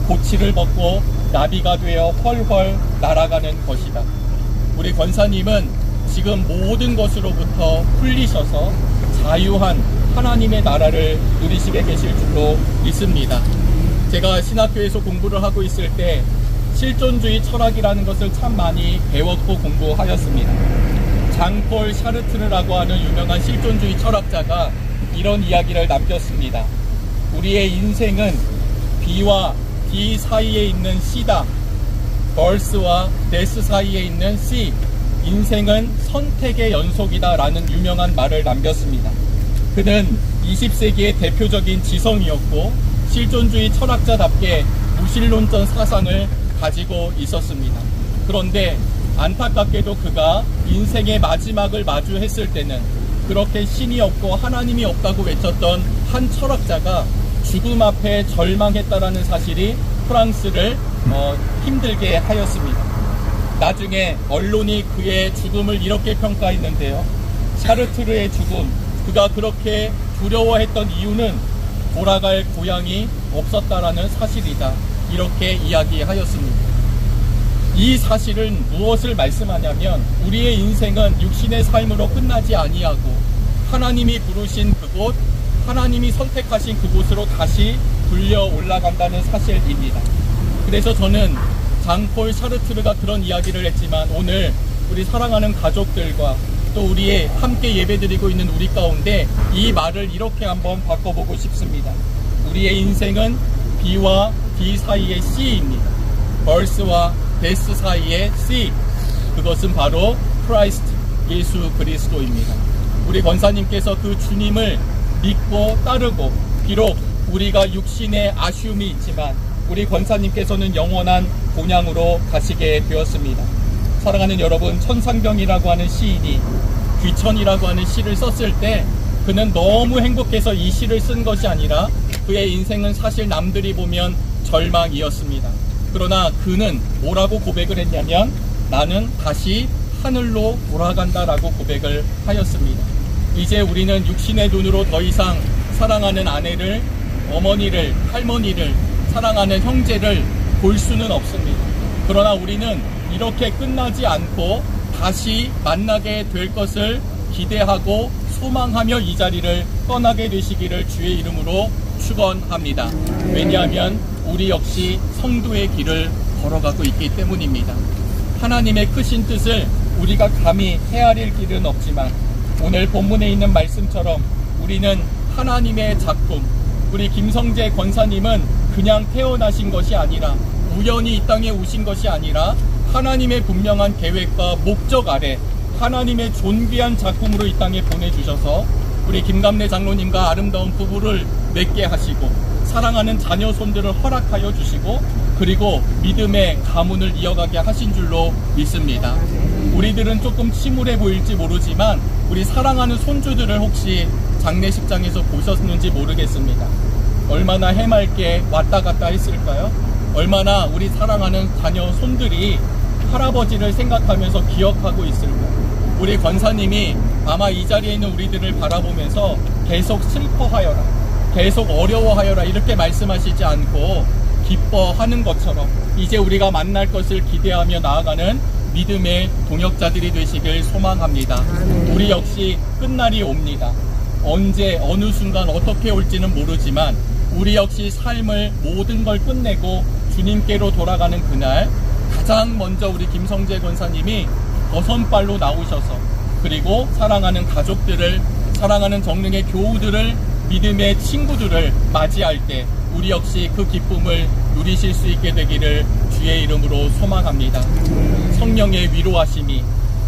Speaker 3: 고치를 벗고 나비가 되어 헐헐 날아가는 것이다. 우리 권사님은 지금 모든 것으로부터 풀리셔서 자유한 하나님의 나라를 누리시게 계실 줄로 믿습니다. 제가 신학교에서 공부를 하고 있을 때 실존주의 철학이라는 것을 참 많이 배웠고 공부하였습니다. 장폴 샤르트르라고 하는 유명한 실존주의 철학자가 이런 이야기를 남겼습니다. 우리의 인생은 B와 D 사이에 있는 C다. birth와 death 사이에 있는 C. 인생은 선택의 연속이다 라는 유명한 말을 남겼습니다. 그는 20세기의 대표적인 지성이었고 실존주의 철학자답게 무신론적 사상을 가지고 있었습니다. 그런데 안타깝게도 그가 인생의 마지막을 마주했을 때는 그렇게 신이 없고 하나님이 없다고 외쳤던 한 철학자가 죽음 앞에 절망했다라는 사실이 프랑스를 힘들게 하였습니다. 나중에 언론이 그의 죽음을 이렇게 평가했는데요. 샤르트르의 죽음, 그가 그렇게 두려워했던 이유는 돌아갈 고향이 없었다라는 사실이다. 이렇게 이야기하였습니다. 이 사실은 무엇을 말씀하냐면 우리의 인생은 육신의 삶으로 끝나지 아니하고 하나님이 부르신 그곳, 하나님이 선택하신 그곳으로 다시 굴려 올라간다는 사실입니다. 그래서 저는 장폴 샤르트르가 그런 이야기를 했지만 오늘 우리 사랑하는 가족들과 또 우리의 함께 예배드리고 있는 우리 가운데 이 말을 이렇게 한번 바꿔보고 싶습니다. 우리의 인생은 B와 D 사이의 C입니다. birth와 death 사이의 C, 그것은 바로 크라이스트, 예수 그리스도입니다. 우리 권사님께서 그 주님을 믿고 따르고 비록 우리가 육신의 아쉬움이 있지만 우리 권사님께서는 영원한 본향으로 가시게 되었습니다. 사랑하는 여러분, 천상병이라고 하는 시인이 귀천이라고 하는 시를 썼을 때 그는 너무 행복해서 이 시를 쓴 것이 아니라 그의 인생은 사실 남들이 보면 절망이었습니다. 그러나 그는 뭐라고 고백을 했냐면 나는 다시 하늘로 돌아간다라고 고백을 하였습니다. 이제 우리는 육신의 눈으로 더 이상 사랑하는 아내를, 어머니를, 할머니를, 사랑하는 형제를 볼 수는 없습니다. 그러나 우리는 이렇게 끝나지 않고 다시 만나게 될 것을 기대하고 소망하며 이 자리를 떠나게 되시기를 주의 이름으로 축원합니다. 왜냐하면 우리 역시 성도의 길을 걸어가고 있기 때문입니다. 하나님의 크신 뜻을 우리가 감히 헤아릴 길은 없지만 오늘 본문에 있는 말씀처럼 우리는 하나님의 작품, 우리 김성재 권사님은 그냥 태어나신 것이 아니라 우연히 이 땅에 오신 것이 아니라 하나님의 분명한 계획과 목적 아래 하나님의 존귀한 작품으로 이 땅에 보내주셔서 우리 김감래 장로님과 아름다운 부부를 맺게 하시고 사랑하는 자녀 손들을 허락하여 주시고 그리고 믿음의 가문을 이어가게 하신 줄로 믿습니다. 우리들은 조금 침울해 보일지 모르지만 우리 사랑하는 손주들을 혹시 장례식장에서 보셨는지 모르겠습니다. 얼마나 해맑게 왔다 갔다 했을까요? 얼마나 우리 사랑하는 자녀 손들이 할아버지를 생각하면서 기억하고 있을까? 우리 권사님이 아마 이 자리에 있는 우리들을 바라보면서 계속 슬퍼하여라, 계속 어려워하여라 이렇게 말씀하시지 않고 기뻐하는 것처럼 이제 우리가 만날 것을 기대하며 나아가는 믿음의 동역자들이 되시길 소망합니다. 우리 역시 끝날이 옵니다. 언제 어느 순간 어떻게 올지는 모르지만 우리 역시 삶을 모든 걸 끝내고 주님께로 돌아가는 그날 가장 먼저 우리 김성재 권사님이 버선발로 나오셔서 그리고 사랑하는 가족들을, 사랑하는 정릉의 교우들을, 믿음의 친구들을 맞이할 때 우리 역시 그 기쁨을 누리실 수 있게 되기를 주의 이름으로 소망합니다. 성령의 위로하심이,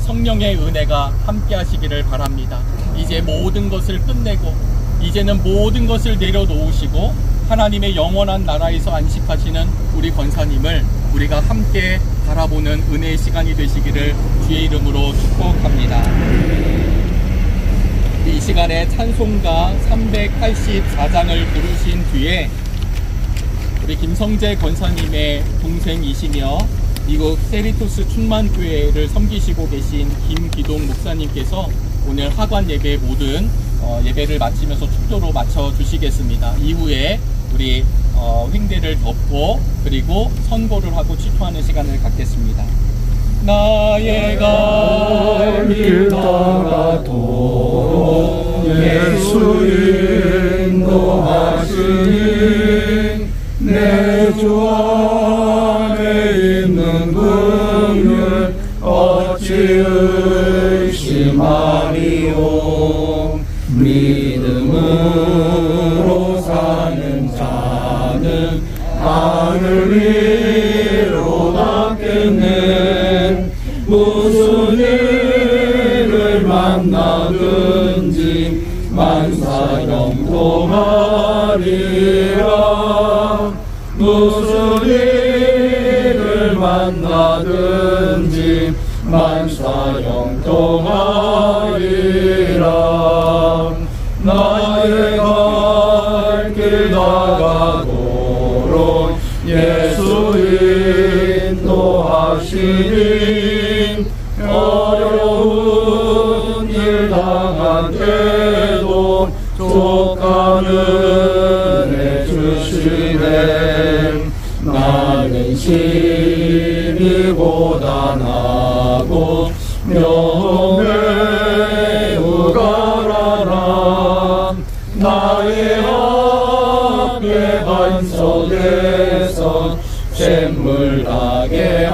Speaker 3: 성령의 은혜가 함께 하시기를 바랍니다. 이제 모든 것을 끝내고 이제는 모든 것을 내려놓으시고 하나님의 영원한 나라에서 안식하시는 우리 권사님을 우리가 함께 바라보는 은혜의 시간이 되시기를 주의 이름으로 축복합니다. 이 시간에 찬송가 384장을 부르신 뒤에 우리 김성재 권사님의 동생이시며 미국 세리토스 충만교회를 섬기시고 계신 김기동 목사님께서 오늘 하관 예배 모든 예배를 마치면서 축도로 마쳐주시겠습니다. 이후에 우리 횡대를 덮고 그리고 선고를 하고 취토하는 시간을 갖겠습니다. 나의 갈 길 따라도록 예수 인도하시니 내 주 안에 있는 분을 어찌 의심하리요. 믿음으로 사는 자는 하늘 위로 닿겠네. 무슨 일을 만나든지 만사형통하리라. 무슨 일을 만나든지 만사형통하리라. 나의 갈 길 나가도록 예수 인도하시니 어려운 일 당한 때도 족하는 해 주시네. 나는 심히 고단하고 매우 가라라. 나의 앞에 반석에서 샘물 나게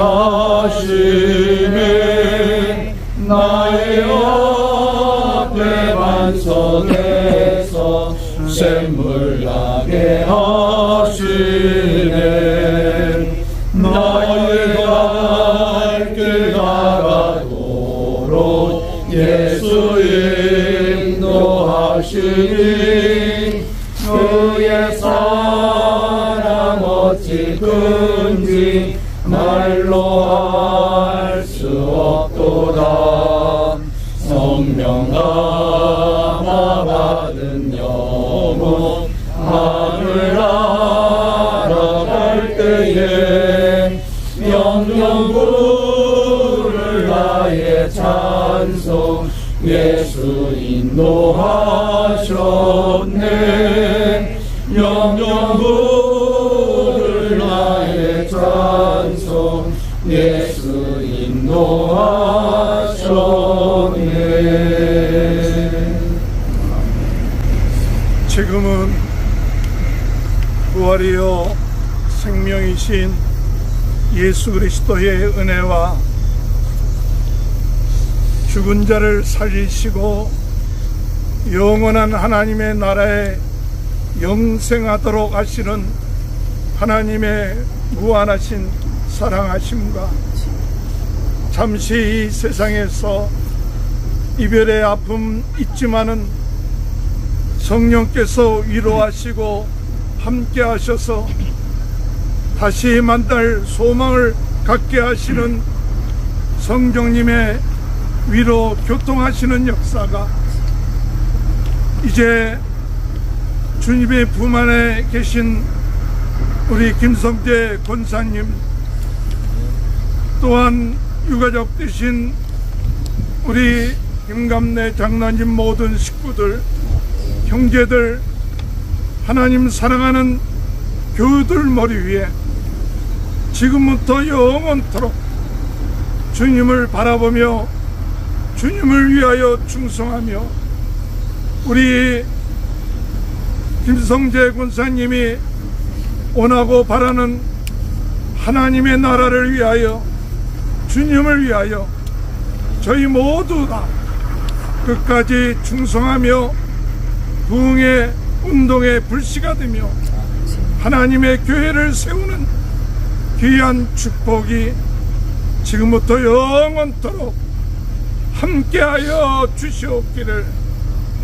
Speaker 3: 하시네. 나의 앞에 반석에서 샘물 나게 하시네. 나의 갈 길 나가도록 예수 인도하시니 그의 사랑 어찌 큰지 말로 할 수 없도다. 성령 감화 받은 영혼 하늘 알아갈 때에 명령 부를 나의 찬송 예수 인도하셨네. 명령 부를 나의 찬송 예수 인도하셨네.
Speaker 1: 지금은 부활이요 생명이신 예수 그리스도의 은혜와 죽은 자를 살리시고 영원한 하나님의 나라에 영생하도록 하시는 하나님의 무한하신 사랑하심과 잠시 이 세상에서 이별의 아픔 있지만은 성령께서 위로하시고 함께 하셔서 다시 만날 소망을 갖게 하시는 성령님의 위로 교통하시는 역사가 이제 주님의 품 안에 계신 우리 김성재 권사님 또한 유가족 되신 우리 김감내 장로님 모든 식구들, 형제들, 하나님 사랑하는 교우들 머리 위에 지금부터 영원토록 주님을 바라보며 주님을 위하여 충성하며 우리 김성재 권사님이 원하고 바라는 하나님의 나라를 위하여 주님을 위하여 저희 모두 다 끝까지 충성하며 부흥의 운동의 불씨가 되며 하나님의 교회를 세우는 귀한 축복이 지금부터 영원토록 함께하여 주시옵기를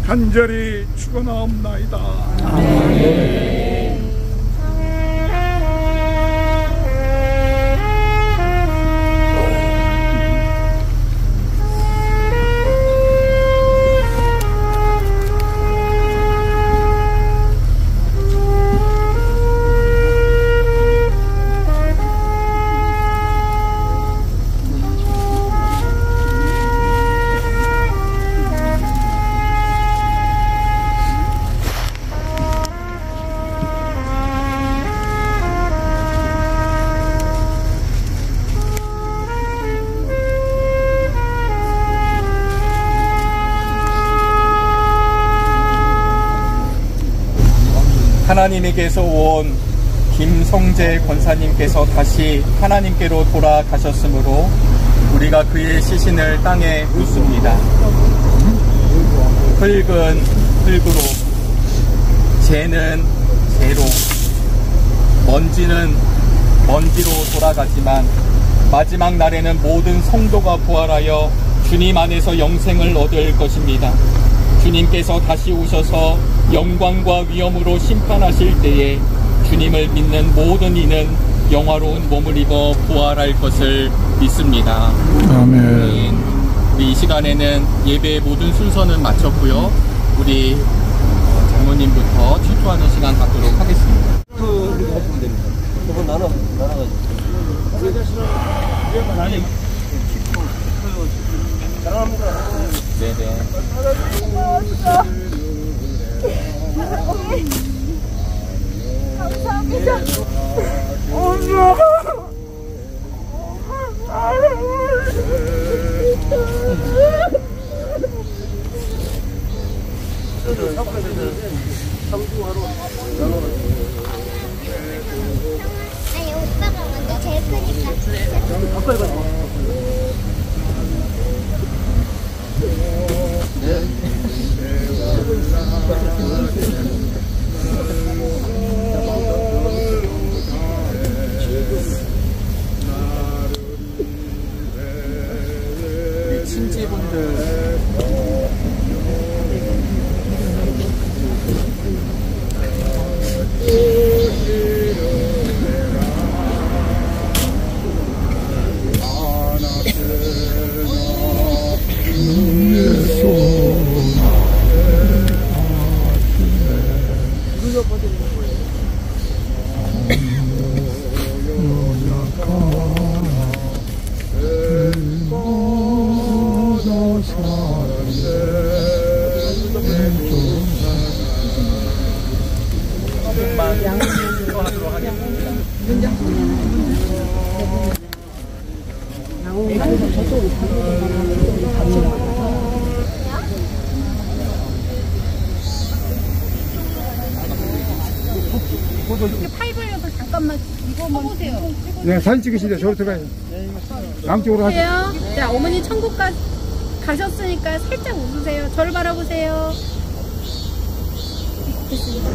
Speaker 1: 간절히 축원하옵나이다. 아멘.
Speaker 3: 하나님에게서 온 김성재 권사님께서 다시 하나님께로 돌아가셨으므로 우리가 그의 시신을 땅에 묻습니다. 흙은 흙으로, 재는 재로, 먼지는 먼지로 돌아가지만 마지막 날에는 모든 성도가 부활하여 주님 안에서 영생을 얻을 것입니다. 주님께서 다시 오셔서 영광과 위엄으로 심판하실 때에 주님을 믿는 모든 이는 영화로운 몸을 입어 부활할 것을 믿습니다.
Speaker 1: 아멘.
Speaker 3: 우리 이 시간에는 예배의 모든 순서는 마쳤고요. 우리 장로님부터 취투하는 시간 갖도록 하겠습니다. 네네.
Speaker 6: 감사합니다.
Speaker 1: 엄마.
Speaker 6: 아니 오빠가 먼저 제일 크니까.
Speaker 3: 우리 친지분들
Speaker 6: 팔 벌려서 잠깐만 이거 보세요.
Speaker 1: 네, 사진 찍으시죠. 저로 들어가요. 양쪽으로 하세요.
Speaker 6: 자, 어머니 천국 가셨으니까 살짝 웃으세요. 저를 바라보세요. 됐습니다.